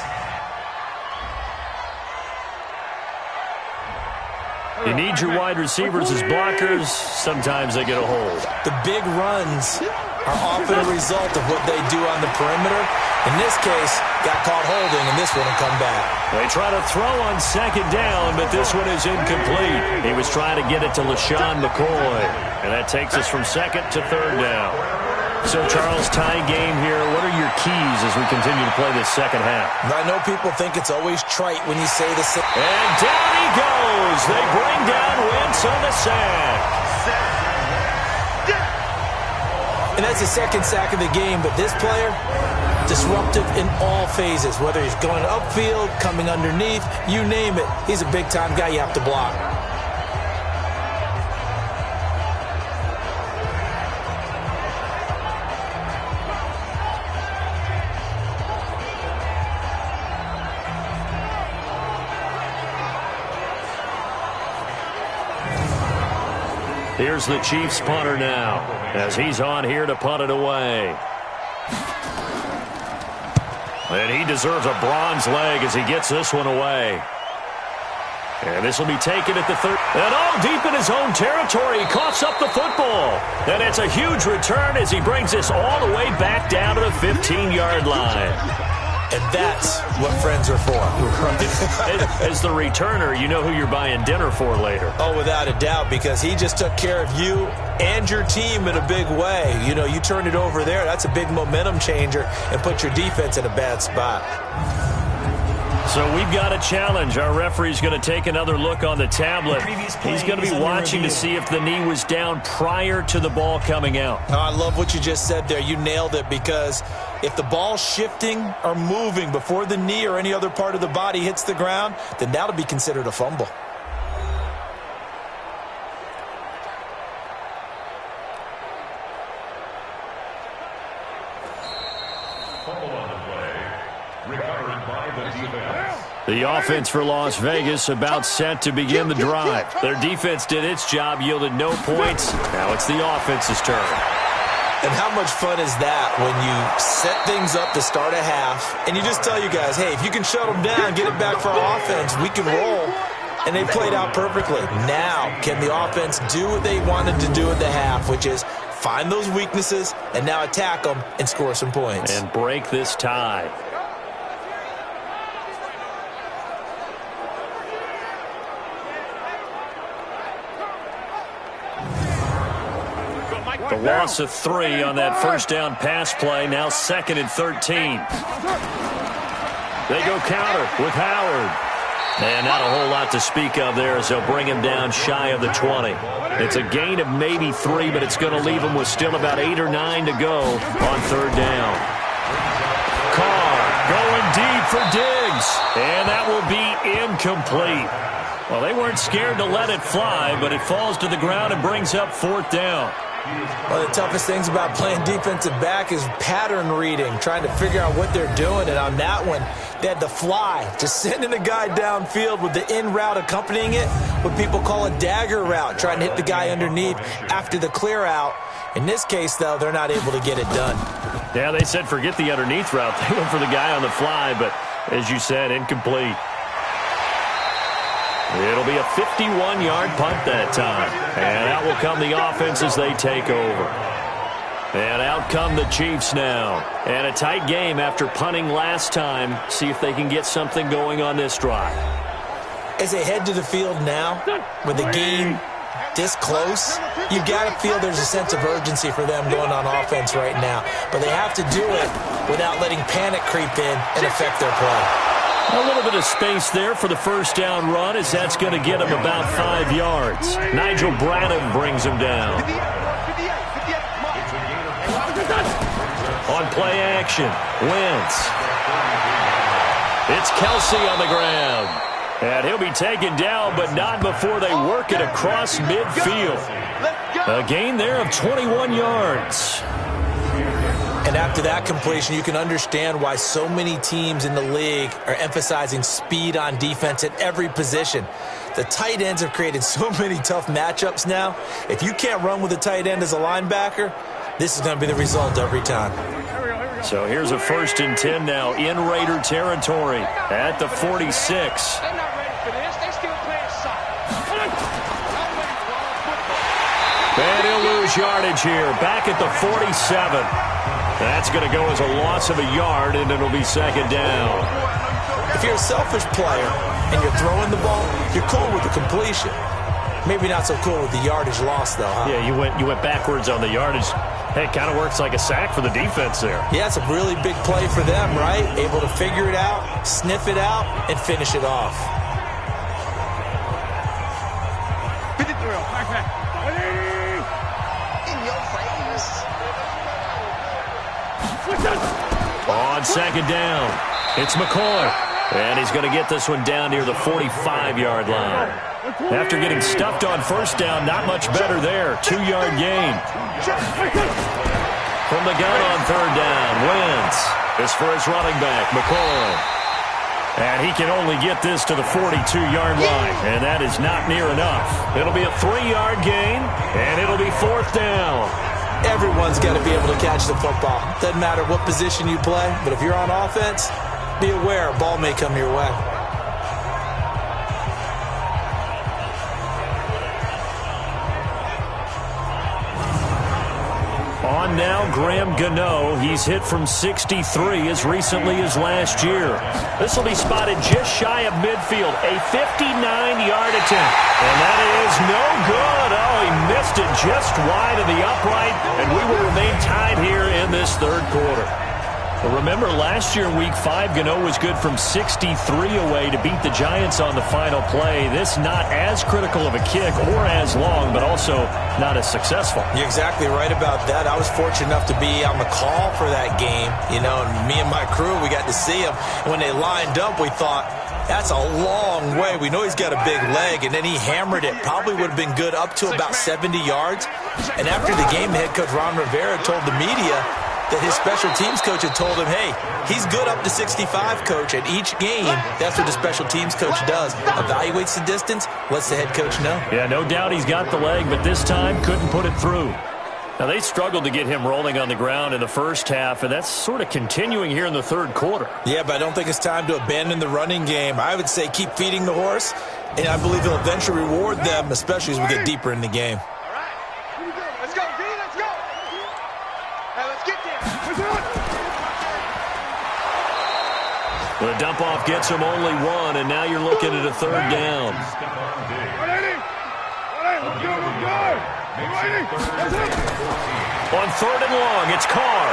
You need your wide receivers as blockers. Sometimes they get a hold. The big runs are often a result of what they do on the perimeter. In this case, got caught holding, and this one will come back. They try to throw on second down, but this one is incomplete. He was trying to get it to LaShawn McCoy, and that takes us from second to third down. So, Charles, tie game here. What are your keys as we continue to play this second half? I know people think it's always trite when you say the same. And down he goes. They bring down Wentz on the sack. And that's the second sack of the game, but this player, disruptive in all phases, whether he's going upfield, coming underneath, you name it. He's a big-time guy you have to block. Here's the Chiefs punter now as he's on here to punt it away. And he deserves a bronze leg as he gets this one away. And this will be taken at the third. And all deep in his own territory, he coughs up the football. And it's a huge return as he brings this all the way back down to the 15-yard line. And that's what friends are for. As the returner, you know who you're buying dinner for later. Oh, without a doubt, because he just took care of you and your team in a big way. You know, you turn it over there, that's a big momentum changer and put your defense in a bad spot. So we've got a challenge. Our referee's going to take another look on the tablet. He's going to be watching to see if the knee was down prior to the ball coming out. Oh, I love what you just said there. You nailed it, because if the ball's shifting or moving before the knee or any other part of the body hits the ground, then that'll be considered a fumble. The offense for Las Vegas about set to begin the drive. Their defense did its job, yielded no points. Now it's the offense's turn. And how much fun is that when you set things up to start a half and you just tell you guys, hey, if you can shut them down, get it back for our offense, we can roll. And they played out perfectly. Now, can the offense do what they wanted to do at the half, which is find those weaknesses and now attack them and score some points. And break this tie. The loss of 3 on that first down pass play. Now 2nd and 13. They go counter with Howard. And not a whole lot to speak of there as they'll bring him down shy of the 20. It's a gain of maybe 3, but it's going to leave him with still about 8 or 9 to go on 3rd down. Carr going deep for Diggs. And that will be incomplete. Well, they weren't scared to let it fly, but it falls to the ground and brings up 4th down. One of the toughest things about playing defensive back is pattern reading, trying to figure out what they're doing. And on that one, they had to fly, just sending a guy downfield with the in route accompanying it, what people call a dagger route, trying to hit the guy underneath after the clear out. In this case, though, they're not able to get it done. Yeah, they said forget the underneath route. They went for the guy on the fly, but as you said, incomplete. It'll be a 51-yard punt that time. And out will come the offense as they take over. And out come the Chiefs now. And a tight game after punting last time. See if they can get something going on this drive. As they head to the field now, with the game this close, you've got to feel there's a sense of urgency for them going on offense right now. But they have to do it without letting panic creep in and affect their play. A little bit of space there for the first down run, as that's going to get him about 5 yards. Nigel Bradham brings him down. On play action, Wentz. It's Kelsey on the ground. And he'll be taken down, but not before they work it across midfield. A gain there of 21 yards. And after that completion, you can understand why so many teams in the league are emphasizing speed on defense at every position. The tight ends have created so many tough matchups now. If you can't run with a tight end as a linebacker, this is going to be the result every time. So here's a 1st and 10 now in Raider territory at the 46. They're not ready for this. They still playing soccer. And he'll lose yardage here. Back at the 47. That's going to go as a loss of a yard, and it'll be 2nd down. If you're a selfish player and you're throwing the ball, you're cool with the completion. Maybe not so cool with the yardage loss, though, huh? Yeah, you went backwards on the yardage. Hey, it kind of works like a sack for the defense there. Yeah, it's a really big play for them, right? Able to figure it out, sniff it out, and finish it off. On 2nd down, it's McCoy. And he's going to get this one down near the 45-yard line. After getting stuffed on 1st down, not much better there. 2-yard gain. From the gun on 3rd down, Wentz is for his running back, McCoy. And he can only get this to the 42-yard line, and that is not near enough. It'll be a 3-yard gain, and it'll be 4th down. Everyone's got to be able to catch the football. Doesn't matter what position you play, but if you're on offense, be aware a ball may come your way. On now, Graham Gano. He's hit from 63 as recently as last year. This will be spotted just shy of midfield. A 59-yard attempt. And that is no good. Oh, he missed it just wide of the upright. And we will remain tied here in this 3rd quarter. But remember, last year in Week 5, Gano was good from 63 away to beat the Giants on the final play. This not as critical of a kick or as long, but also not as successful. You're exactly right about that. I was fortunate enough to be on the call for that game. You know, and me and my crew, we got to see him. And when they lined up, we thought, that's a long way. We know he's got a big leg, and then he hammered it. Probably would have been good up to about 70 yards. And after the game, the head coach, Ron Rivera, told the media that his special teams coach had told him, hey, he's good up to 65, coach. At each game, that's what the special teams coach does. Evaluates the distance, lets the head coach know. Yeah, no doubt he's got the leg, but this time couldn't put it through. Now, they struggled to get him rolling on the ground in the 1st half, and that's sort of continuing here in the 3rd quarter. Yeah, but I don't think it's time to abandon the running game. I would say keep feeding the horse, and I believe he'll eventually reward them, especially as we get deeper in the game. All right. Let's go, D. Let's go. Hey, let's get there. The dump-off gets him only 1, and now you're looking at a 3rd down. On 3rd and long, it's Carr.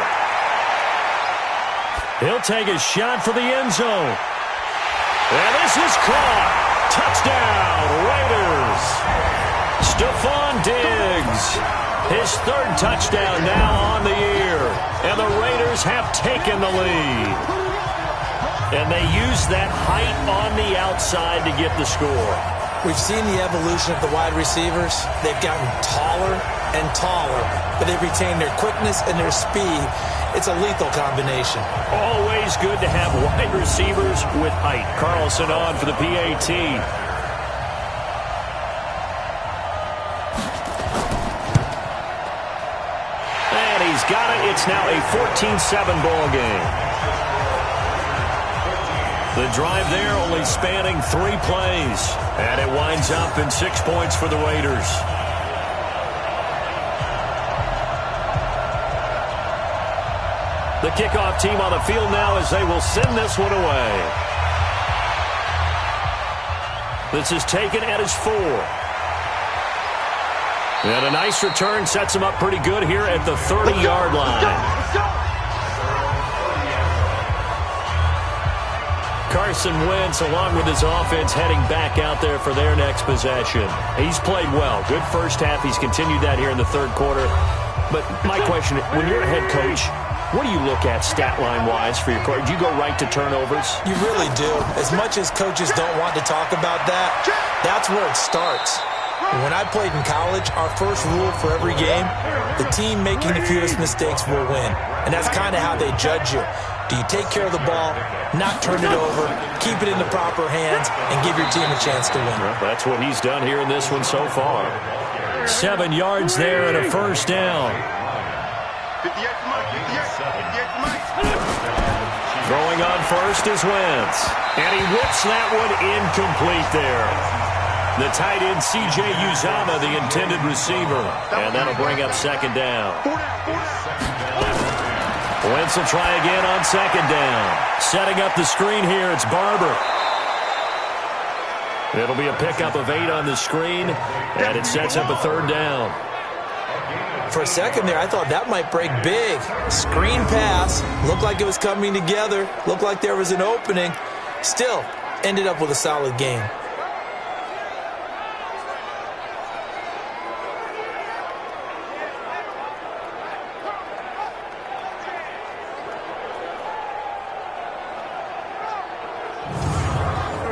He'll take a shot for the end zone. And this is caught. Touchdown, Raiders. Stephon Diggs. His 3rd touchdown now on the year. And the Raiders have taken the lead. And they use that height on the outside to get the score. We've seen the evolution of the wide receivers. They've gotten taller and taller, but they've retained their quickness and their speed. It's a lethal combination. Always good to have wide receivers with height. Carlson on for the PAT. And he's got it. It's now a 14-7 ball game. The drive there only spanning 3 plays. And it winds up in 6 points for the Raiders. The kickoff team on the field now as they will send this one away. This is taken at his 4. And a nice return sets him up pretty good here at the 30-yard line. Carson Wentz, along with his offense, heading back out there for their next possession. He's played well. Good first half. He's continued that here in the 3rd quarter. But my question, when you're a head coach, What do you look at stat line-wise for your quarterback? Do you go right to turnovers? You really do. As much as coaches don't want to talk about that, that's where it starts. When I played in college, our first rule for every game, the team making the fewest mistakes will win. And that's kind of how they judge you. Do you take care of the ball, not turn it over, keep it in the proper hands, and give your team a chance to win? Well, that's what he's done here in this one so far. 7 yards there and a first down. 58 to Mike, 58 to Mike. Throwing on first is Wentz. And he whips that one incomplete there. The tight end, C.J. Uzomah, the intended receiver. And that'll bring up second down. Wentz will try again on second down. Setting up the screen here, it's Barber. It'll be a pickup of 8 on the screen, and it sets up a third down. For a second there, I thought that might break big. Screen pass. Looked like it was coming together. Looked like there was an opening. Still, ended up with a solid game.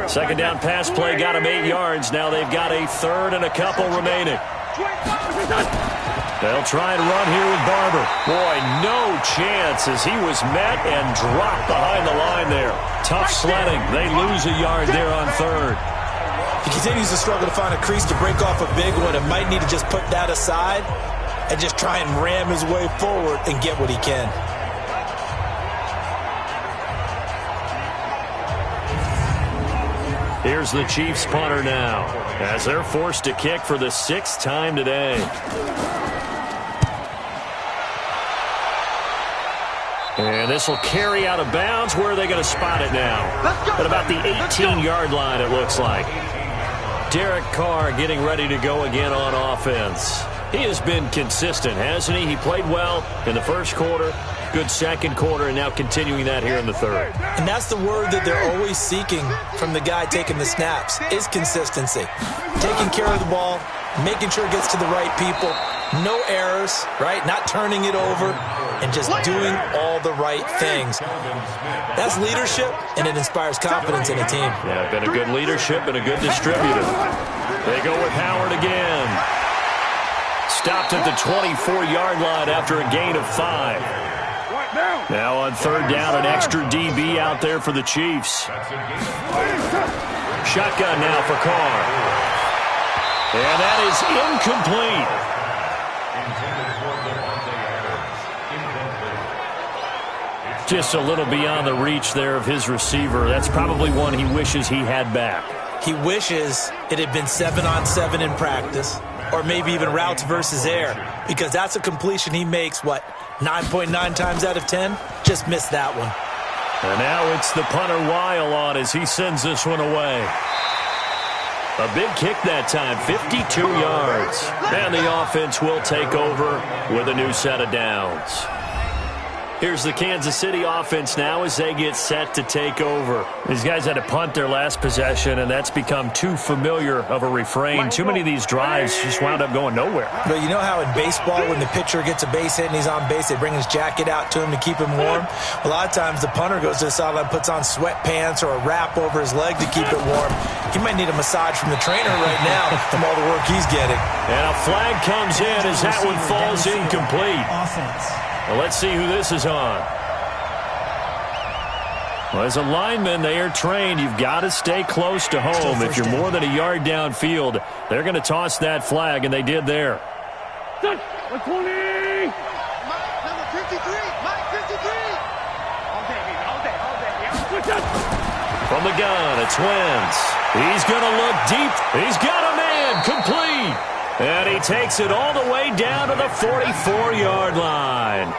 Second down pass play got him 8 yards. Now they've got a third and a couple remaining. They'll try and run here with Barber. Boy, no chance as he was met and dropped behind the line there. Tough sledding. They lose a yard there on third. He continues to struggle to find a crease to break off a big one and might need to just put that aside and just try and ram his way forward and get what he can. Here's the Chiefs punter now as they're forced to kick for the 6th time today. And this will carry out of bounds. Where are they going to spot it now? At about the 18-yard line, it looks like. Derek Carr getting ready to go again on offense. He has been consistent, hasn't he? He played well in the first quarter, good second quarter, and now continuing that here in the third. And that's the word that they're always seeking from the guy taking the snaps, is consistency. Taking care of the ball, making sure it gets to the right people, no errors, right? Not turning it over, and just doing all the right things. That's leadership, and it inspires confidence in a team. Yeah, been a good leadership and a good distributor. They go with Howard again. Stopped at the 24-yard line after a gain of 5. Now on third down, an extra DB out there for the Chiefs. Shotgun now for Carr. And that is incomplete. Just a little beyond the reach there of his receiver. That's probably one he wishes he had back. He wishes it had been 7-on-7 in practice, or maybe even routes versus air, because that's a completion he makes, 9.9 times out of 10? Just missed that one. And now it's the punter Weil on as he sends this one away. A big kick that time, 52 yards. And the offense will take over with a new set of downs. Here's the Kansas City offense now as they get set to take over. These guys had to punt their last possession, and that's become too familiar of a refrain. Too many of these drives just wound up going nowhere. But you know how in baseball, when the pitcher gets a base hit and he's on base, they bring his jacket out to him to keep him warm? A lot of times the punter goes to the sideline, puts on sweatpants or a wrap over his leg to keep it warm. He might need a massage from the trainer right now from all the work he's getting. And a flag comes in as that one falls incomplete. Offense. Well, let's see who this is on. Well, as a lineman, they are trained. You've got to stay close to home. If you're more than a yard downfield, they're going to toss that flag, and they did there. Mike, number 53. Mike, 53. All day. From the gun, it's Wentz. He's going to look deep. He's got a man complete. And he takes it all the way down to the 44-yard line.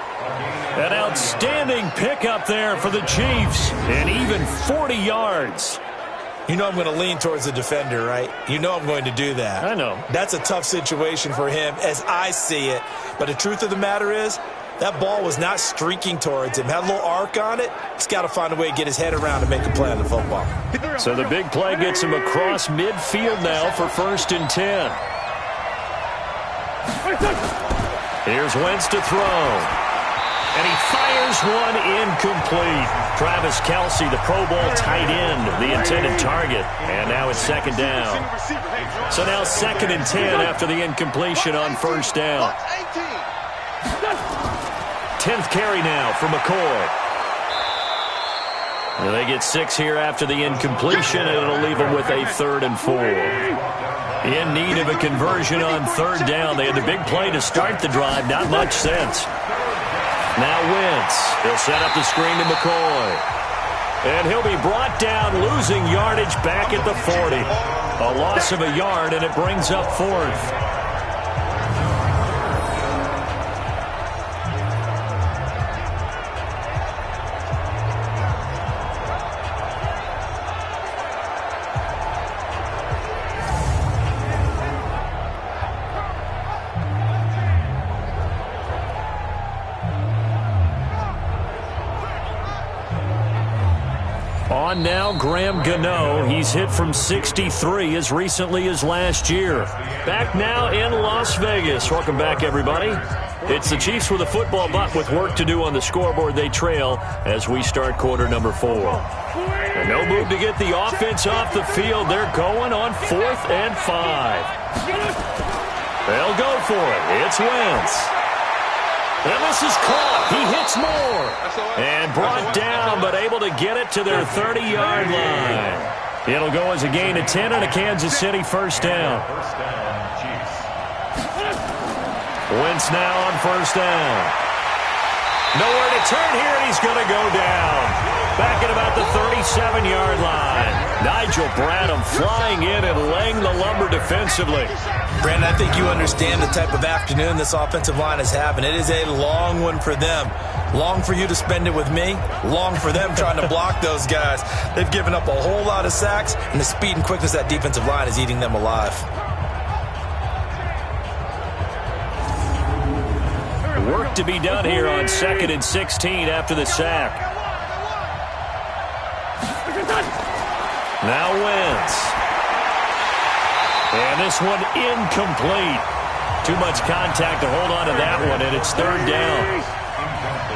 An outstanding pickup there for the Chiefs, and even 40 yards. You know I'm going to lean towards the defender, right? You know I'm going to do that. I know. That's a tough situation for him as I see it. But the truth of the matter is, that ball was not streaking towards him. Had a little arc on it. He's got to find a way to get his head around and make a play on the football. So the big play gets him across midfield now for 1st and 10. Here's Wentz to throw. And he fires one incomplete. Travis Kelce, the Pro Bowl tight end, the intended target. And now it's second down. So now 2nd and 10 after the incompletion on first down. 10th carry now for McCoy. And they get 6 here after the incompletion, and it'll leave them with a 3rd and 4. In need of a conversion on 3rd down. They had the big play to start the drive. Not much sense. Now Wentz. He'll set up the screen to McCoy. And he'll be brought down, losing yardage back at the 40. A loss of a yard, and it brings up 4th. On now, Graham Gano. He's hit from 63 as recently as last year. Back now in Las Vegas. Welcome back, everybody. It's the Chiefs with a football, but with work to do on the scoreboard. They trail as we start quarter number 4. And no move to get the offense off the field. They're going on 4th and 5. They'll go for it. It's Wentz. And this is caught. He hits more. And brought down, but able to get it to their 30-yard line. It'll go as a gain of 10 and a Kansas City first down. Wentz now on first down. Nowhere to turn here, and he's going to go down. Back at about the 37-yard line. Nigel Bradham flying in and laying the lumber defensively. Brandon, I think you understand the type of afternoon this offensive line is having. It is a long one for them. Long for you to spend it with me. Long for them trying to block those guys. They've given up a whole lot of sacks, and the speed and quickness of that defensive line is eating them alive. Work to be done here on 2nd and 16 after the sack. Now Wentz. And this one incomplete. Too much contact to hold on to that one, and it's 3rd down.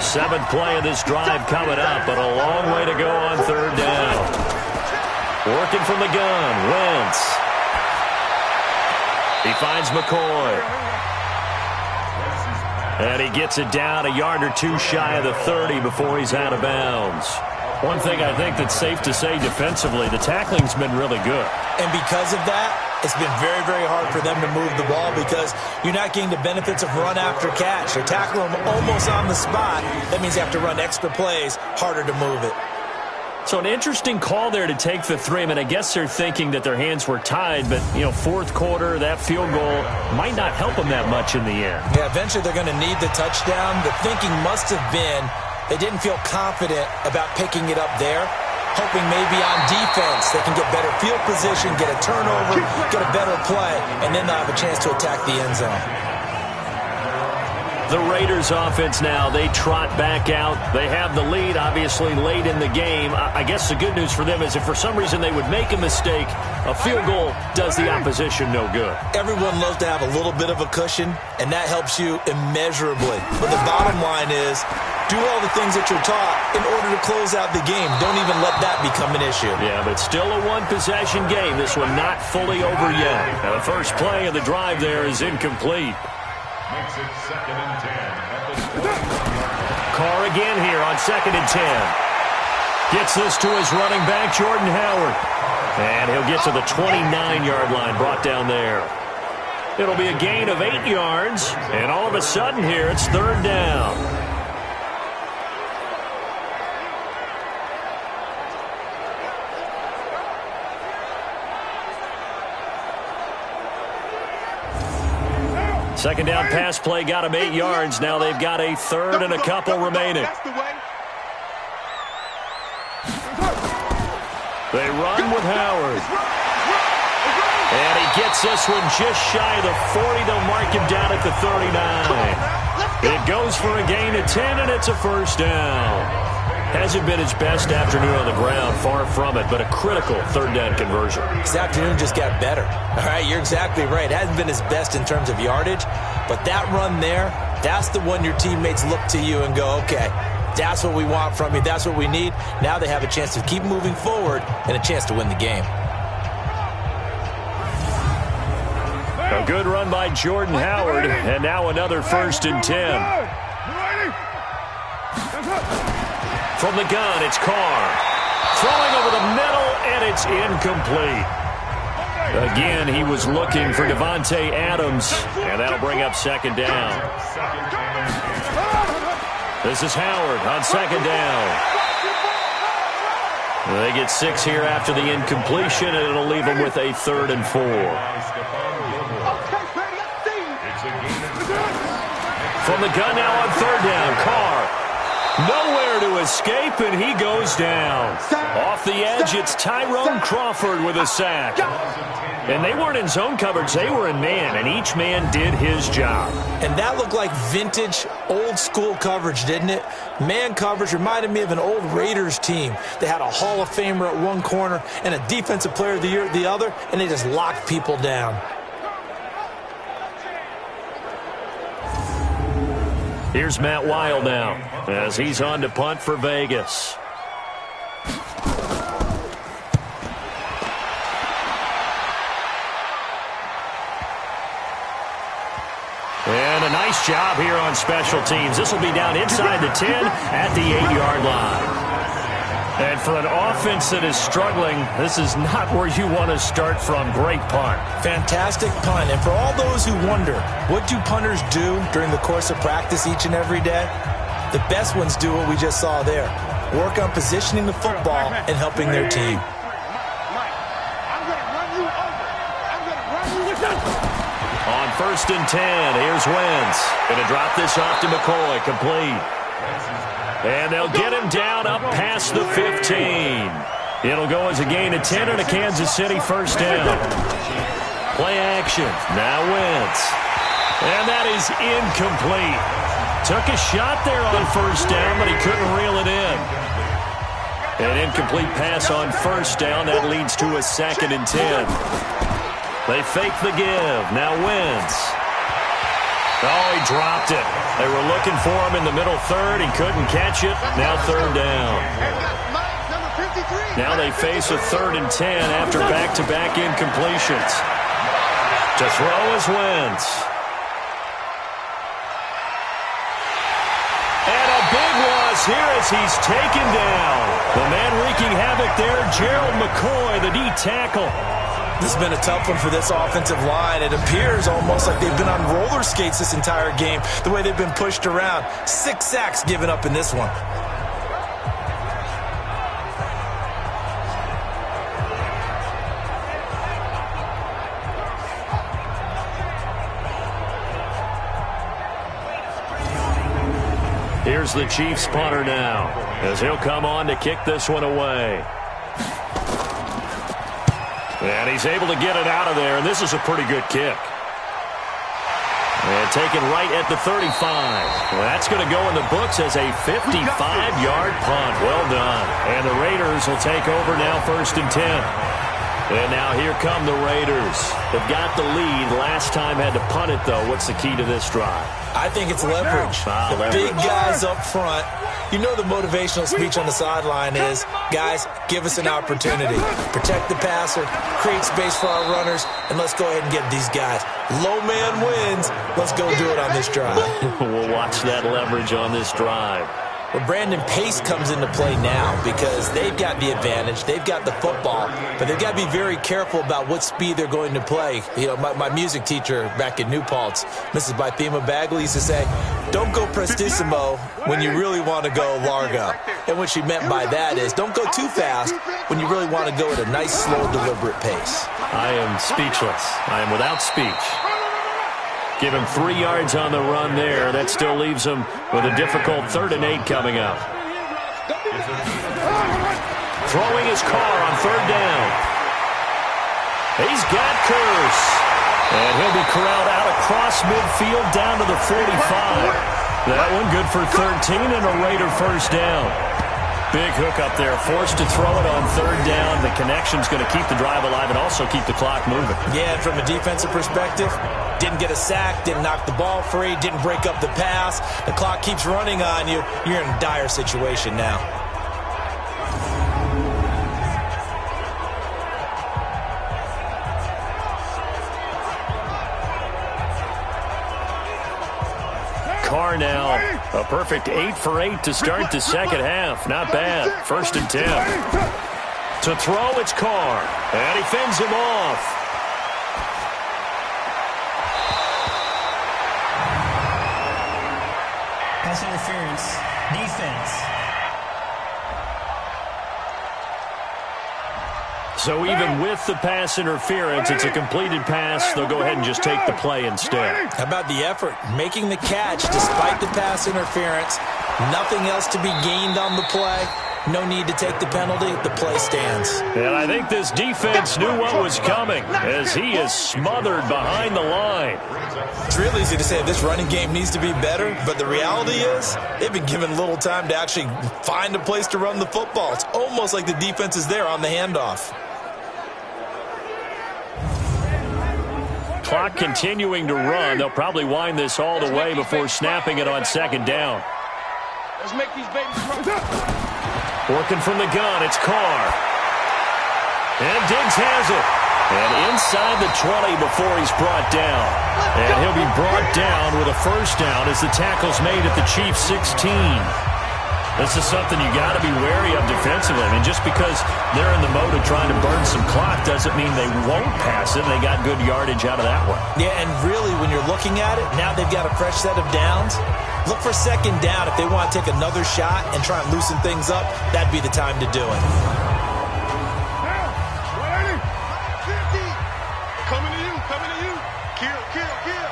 7th play of this drive coming up, but a long way to go on 3rd down. Working from the gun, Wentz. He finds McCoy. And he gets it down a yard or 2 shy of the 30 before he's out of bounds. One thing I think that's safe to say defensively, the tackling's been really good. And because of that, it's been very, very hard for them to move the ball because you're not getting the benefits of run after catch. They tackle them almost on the spot. That means you have to run extra plays, harder to move it. So an interesting call there to take the 3. I mean, I guess they're thinking that their hands were tied, but, you know, 4th quarter, that field goal might not help them that much in the end. Yeah, eventually they're going to need the touchdown. The thinking must have been they didn't feel confident about picking it up there, hoping maybe on defense they can get better field position, get a turnover, get a better play, and then they'll have a chance to attack the end zone. The Raiders offense now, they trot back out. They have the lead, obviously, late in the game. I guess the good news for them is if for some reason they would make a mistake, a field goal does the opposition no good. Everyone loves to have a little bit of a cushion, and that helps you immeasurably. But the bottom line is, do all the things that you're taught in order to close out the game. Don't even let that become an issue. Yeah, but still a one-possession game. This one not fully over yet. Now, the first play of the drive there is incomplete. Makes it 2nd and 10 at the 20. Carr again here on 2nd and 10. Gets this to his running back, Jordan Howard. And he'll get to the 29-yard line, brought down there. It'll be a gain of 8 yards. And all of a sudden here, it's 3rd down. Second down pass play got him 8 yards. Now they've got a 3rd and a couple remaining. They run with Howard. And he gets this one just shy of the 40. They'll mark him down at the 39. It goes for a gain of 10, and it's a first down. Hasn't been his best afternoon on the ground, far from it, but a critical third down conversion. His afternoon just got better. All right, you're exactly right. It hasn't been his best in terms of yardage, but that run there, that's the one your teammates look to you and go, okay, that's what we want from you. That's what we need. Now they have a chance to keep moving forward and a chance to win the game. A good run by Jordan Howard, and now another 1st and 10. From the gun, it's Carr. Throwing over the middle, and it's incomplete. Again, he was looking for Devontae Adams, and that'll bring up 2nd down. This is Howard on 2nd down. They get 6 here after the incompletion, and it'll leave them with a 3rd and 4. From the gun now on 3rd down, Carr. Nowhere to escape, and he goes down. Off the edge, it's Tyrone Crawford with a sack. And they weren't in zone coverage, they were in man, and each man did his job. And that looked like vintage, old-school coverage, didn't it? Man coverage reminded me of an old Raiders team. They had a Hall of Famer at one corner and a Defensive Player of the Year at the other, and they just locked people down. Here's Matt Weil now, as he's on to punt for Vegas. And a nice job here on special teams. This will be down inside the 10 at the 8-yard line. And for an offense that is struggling, this is not where you want to start from. Great punt. Fantastic punt. And for all those who wonder, what do punters do during the course of practice each and every day? The best ones do what we just saw there. Work on positioning the football and helping their team. On 1st and 10, here's Wentz. Going to drop this off to McCoy, complete. And they'll get him down up past the 15. It'll go as a gain of 10 and a Kansas City 1st down. Play action. Now Wentz. And that is incomplete. Took a shot there on 1st down, but he couldn't reel it in. An incomplete pass on 1st down. That leads to a 2nd and 10. They fake the give. Now Wentz. Oh, he dropped it. They were looking for him in the middle 3rd. He couldn't catch it. Now 3rd down. Now they face a 3rd and 10 after back-to-back incompletions. To throw is Wentz. And a big loss here as he's taken down. The man wreaking havoc there, Gerald McCoy, the D tackle. This has been a tough one for this offensive line. It appears almost like they've been on roller skates this entire game, the way they've been pushed around. 6 sacks given up in this one. Here's the Chiefs punter now, as he'll come on to kick this one away. And he's able to get it out of there, and this is a pretty good kick. And taken right at the 35. Well, that's going to go in the books as a 55-yard punt. Well done. And the Raiders will take over now 1st and 10. And now here come the Raiders. They've got the lead. Last time had to punt it, though. What's the key to this drive? I think it's leverage. The big guys up front. You know the motivational speech on the sideline is, guys, give us an opportunity. Protect the passer, create space for our runners, and let's go ahead and get these guys. Low man wins. Let's go do it on this drive. We'll watch that leverage on this drive. Well, Brandon, pace comes into play now because they've got the advantage. They've got the football, but they've got to be very careful about what speed they're going to play. You know, my music teacher back in New Paltz, Mrs. Bythema Bagley, used to say, don't go prestissimo when you really want to go largo. And what she meant by that is don't go too fast when you really want to go at a nice, slow, deliberate pace. I am speechless. I am without speech. Give him 3 yards on the run there. That still leaves him with a difficult 3rd and 8 coming up. Throwing his Carr on 3rd down. He's got Curse. And he'll be corralled out across midfield down to the 45. That one good for 13 and a Raider 1st down. Big hook up there, forced to throw it on third down. The connection's going to keep the drive alive and also keep the clock moving. Yeah, and from a defensive perspective, didn't get a sack, didn't knock the ball free, didn't break up the pass. The clock keeps running on you. You're in a dire situation now. Carr now, a perfect 8 for 8 to start the second half. Not bad. 1st and 10. To throw, it's Carr. And he fends him off. Pass interference. Defense. So even with the pass interference, it's a completed pass. They'll go ahead and just take the play instead. How about the effort? Making the catch despite the pass interference. Nothing else to be gained on the play. No need to take the penalty. The play stands. And I think this defense knew what was coming as he is smothered behind the line. It's real easy to say this running game needs to be better, but the reality is they've been given little time to actually find a place to run the football. It's almost like the defense is there on the handoff. Clock continuing to run. They'll probably wind this all the way before snapping it on second down. Let's make these babies run. Working from the gun, it's Carr. And Diggs has it. And inside the 20 before he's brought down. And he'll be brought down with a first down as the tackle's made at the Chiefs' 16. This is something you got to be wary of defensively. I mean, just because they're in the mode of trying to burn some clock doesn't mean they won't pass it. They got good yardage out of that one. Yeah, and really, when you're looking at it, now they've got a fresh set of downs. Look for second down if they want to take another shot and try and loosen things up. That'd be the time to do it. Coming to you, coming to you. Kill, kill, kill.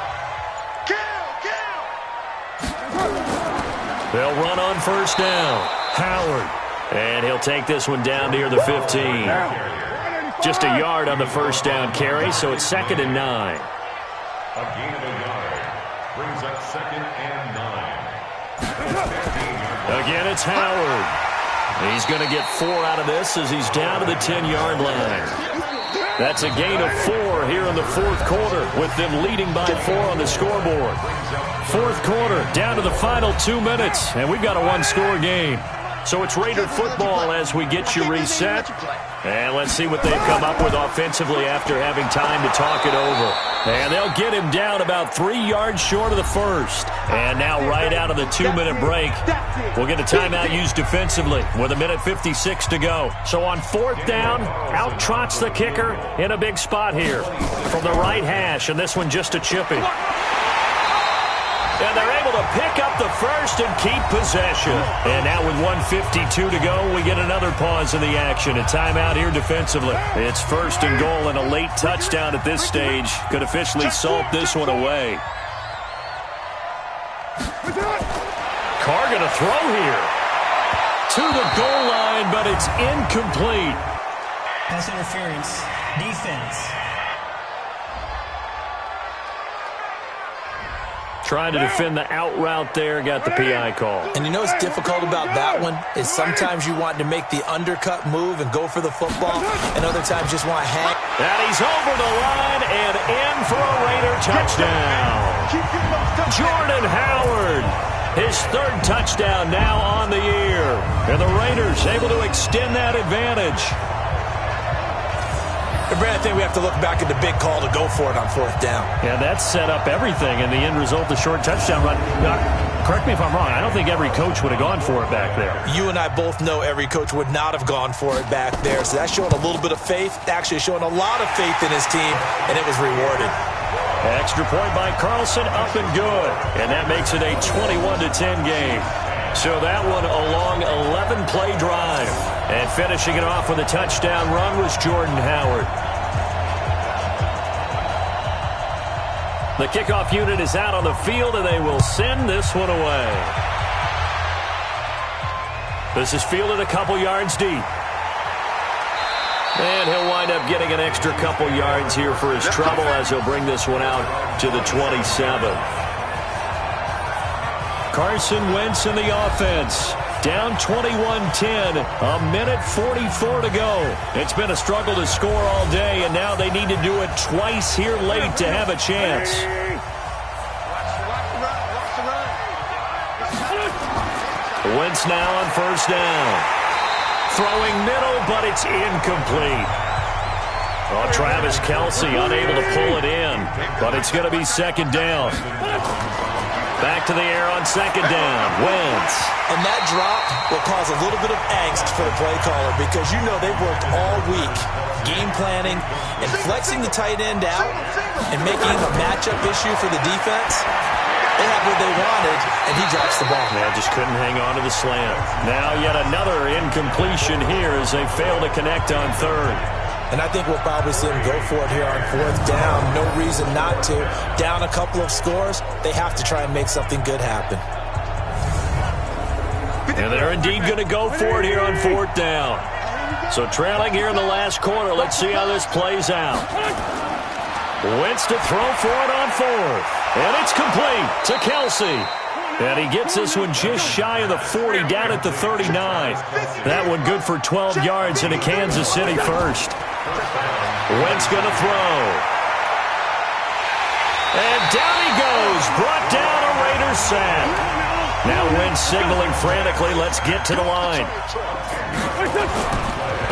Kill, kill. They'll run on first down. Howard. And he'll take this one down near the 15. Just a yard on the first down carry, so it's 2nd and 9. A gain of a yard brings up 2nd and 9. Again, it's Howard. He's going to get 4 out of this as he's down to the 10-yard line. That's a gain of 4 here in the fourth quarter with them leading by 4 on the scoreboard. Fourth quarter, down to the final 2 minutes, and we've got a one-score game. So it's Raider football as we get you reset. And let's see what they've come up with offensively after having time to talk it over. And they'll get him down about 3 yards short of the first. And now right out of the 2-minute break, we'll get a timeout used defensively with 1:56 to go. So on 4th down, out trots the kicker in a big spot here from the right hash. And this one just a chipping. And they're able to pick up the first and keep possession. And now with 1:52 to go, we get another pause in the action. A timeout here defensively. It's 1st and goal, and a late touchdown at this stage could officially salt this one away. Carr going to throw here. To the goal line, but it's incomplete. Pass interference. Defense. Trying to defend the out route there, got the PI call. And you know what's difficult about that one is sometimes you want to make the undercut move and go for the football, and other times just want to hang. And he's over the line and in for a Raider touchdown. Jordan Howard, his 3rd touchdown now on the year. And the Raiders able to extend that advantage. Brad, I think we have to look back at the big call to go for it on 4th down. Yeah, that set up everything, and the end result, the short touchdown run. Now, correct me if I'm wrong. I don't think every coach would have gone for it back there. You and I both know every coach would not have gone for it back there. So that's showing a little bit of faith, actually showing a lot of faith in his team, and it was rewarded. Extra point by Carlson, up and good. And that makes it a 21-10 game. So that one a long 11-play drive. And finishing it off with a touchdown run was Jordan Howard. The kickoff unit is out on the field, and they will send this one away. This is fielded a couple yards deep. And he'll wind up getting an extra couple yards here for his trouble as he'll bring this one out to the 27. Carson Wentz in the offense. Down 21-10, a minute 44 to go. It's been a struggle to score all day, and now they need to do it twice here late to have a chance. Wentz now on first down. Throwing middle, but it's incomplete. Oh, Travis Kelce unable to pull it in, but it's going to be second down. Back to the air on second down. Wentz. And that drop will cause a little bit of angst for the play caller because you know they've worked all week game planning and flexing the tight end out and making him a matchup issue for the defense. They have what they wanted, and he drops the ball. Yeah, just couldn't hang on to the slant. Now yet another incompletion here as they fail to connect on third. And I think we'll probably see him go for it here on fourth down. No reason not to. Down a couple of scores, they have to try and make something good happen. And they're indeed going to go for it here on fourth down. So trailing here in the last quarter, let's see how this plays out. Wentz to throw for it on fourth. And it's complete to Kelce. And he gets this one just shy of the 40, down at the 39. That one good for 12 yards into Kansas City first. Wentz going to throw. And down he goes. Brought down a Raiders sack. Now Wentz signaling frantically, let's get to the line.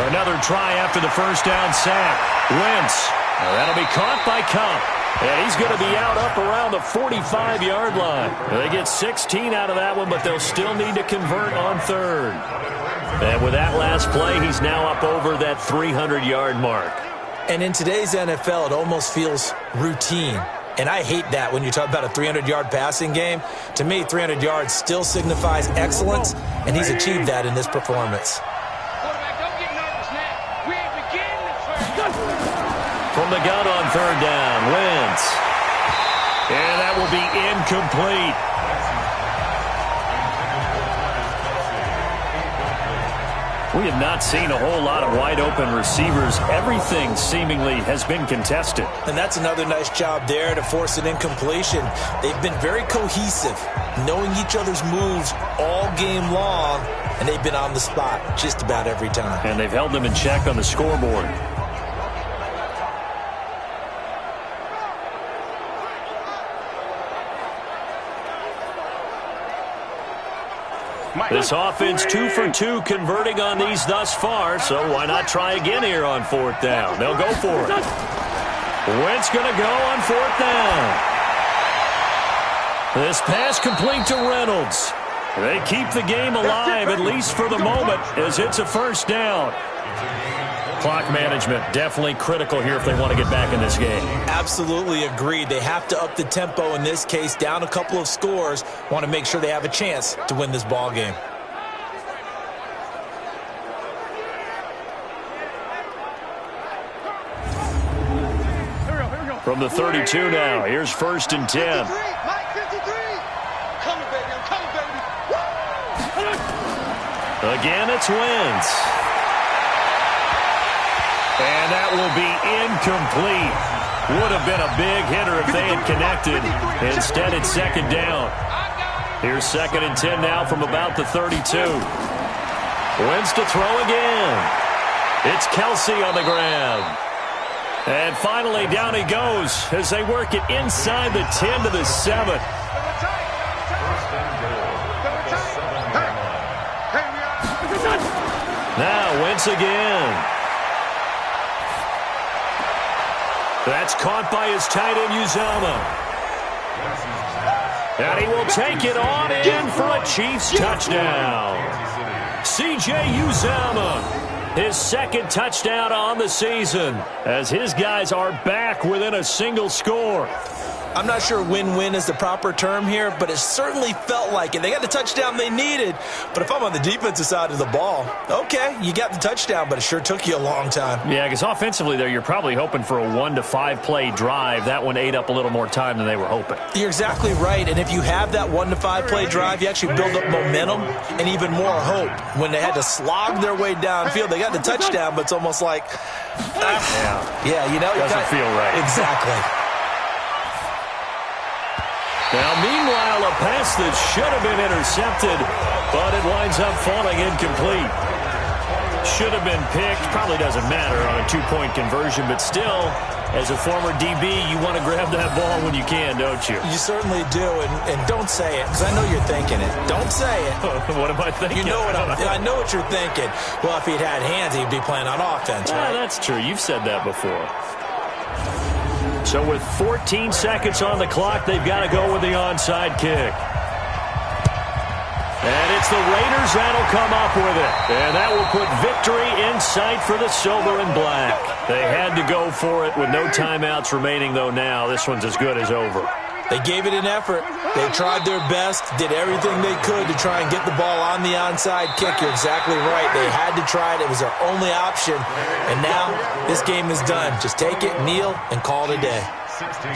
Another try after the first down sack. Wentz. That'll be caught by Kupp. And he's going to be out up around the 45-yard line. They get 16 out of that one, but they'll still need to convert on third. And with that last play, he's now up over that 300-yard mark. And in today's NFL, it almost feels routine. And I hate that when you talk about a 300-yard passing game. To me, 300 yards still signifies excellence, and he's achieved that in this performance. From the gun on third down, Wentz. And that will be incomplete. We have not seen a whole lot of wide-open receivers. Everything seemingly has been contested. And that's another nice job there to force an incompletion. They've been very cohesive, knowing each other's moves all game long, and they've been on the spot just about every time. And they've held them in check on the scoreboard. This offense 2 for 2 converting on these thus far, so why not try again here on fourth down? They'll go for it. Wentz going to go on fourth down. This pass complete to Reynolds. They keep the game alive, at least for the moment, as it's a first down. Clock management definitely critical here if they want to get back in this game. Absolutely agreed. They have to up the tempo in this case, down a couple of scores. Want to make sure they have a chance to win this ball game. From the 32 now, here's first and 10. Mike 53. Coming, baby. I'm coming, baby. Again, it's Wentz. And that will be incomplete. Would have been a big hitter if they had connected. Instead, it's second down. Here's second and 10 now from about the 32. Wentz to throw again. It's Kelce on the ground. And finally, down he goes as they work it inside the 10 to the 7. Now, Wentz again. That's caught by his tight end, Uzomah. And he will take it on in for a Chiefs touchdown. C.J. Uzomah, his second touchdown on the season, as his guys are back within a single score. I'm not sure win-win is the proper term here, but it certainly felt like it. They got the touchdown they needed, but if I'm on the defensive side of the ball, okay, you got the touchdown, but it sure took you a long time. Yeah, because offensively there, you're probably hoping for a 1 to 5 play drive. That one ate up a little more time than they were hoping. You're exactly right, and if you have that 1 to 5 play drive, you actually build up momentum and even more hope. When they had to slog their way downfield, they got the touchdown, but it's almost like, yeah, you know, doesn't feel right. Exactly. Now, meanwhile, a pass that should have been intercepted, but it winds up falling incomplete. Should have been picked. Probably doesn't matter on a 2-point conversion, but still, as a former DB, you want to grab that ball when you can, don't you? You certainly do, and don't say it, because I know you're thinking it. Don't say it. What am I thinking? You know I know what you're thinking. Well, if he'd had hands, he'd be playing on offense, right? Yeah, that's true. You've said that before. So with 14 seconds on the clock, they've got to go with the onside kick. And it's the Raiders that'll come up with it. And that will put victory in sight for the silver and black. They had to go for it with no timeouts remaining, though now. This one's as good as over. They gave it an effort. They tried their best, did everything they could to try and get the ball on the onside kick. You're exactly right. They had to try it. It was their only option. And now this game is done. Just take it, kneel, and call it a day.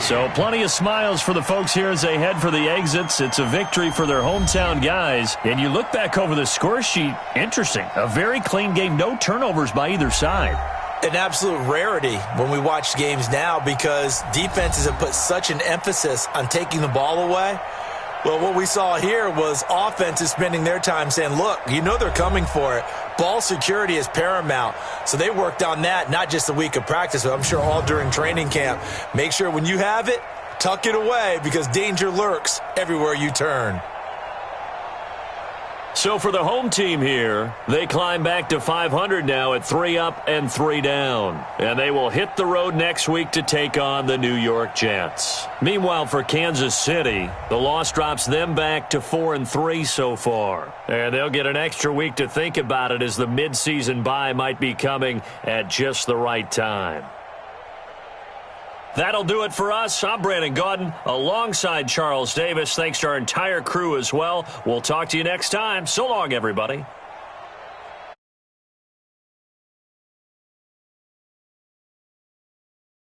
So plenty of smiles for the folks here as they head for the exits. It's a victory for their hometown guys. And you look back over the score sheet, interesting. A very clean game, no turnovers by either side. An absolute rarity when we watch games now because defenses have put such an emphasis on taking the ball away. Well, what we saw here was offenses spending their time saying, look, you know they're coming for it. Ball security is paramount. So they worked on that, not just a week of practice, but I'm sure all during training camp. Make sure when you have it, tuck it away because danger lurks everywhere you turn. So for the home team here, they climb back to 500 now at 3 up and 3 down. And they will hit the road next week to take on the New York Jets. Meanwhile, for Kansas City, the loss drops them back to 4-3 so far. And they'll get an extra week to think about it as the midseason bye might be coming at just the right time. That'll do it for us. I'm Brandon Gaudin alongside Charles Davis. Thanks to our entire crew as well. We'll talk to you next time. So long, everybody.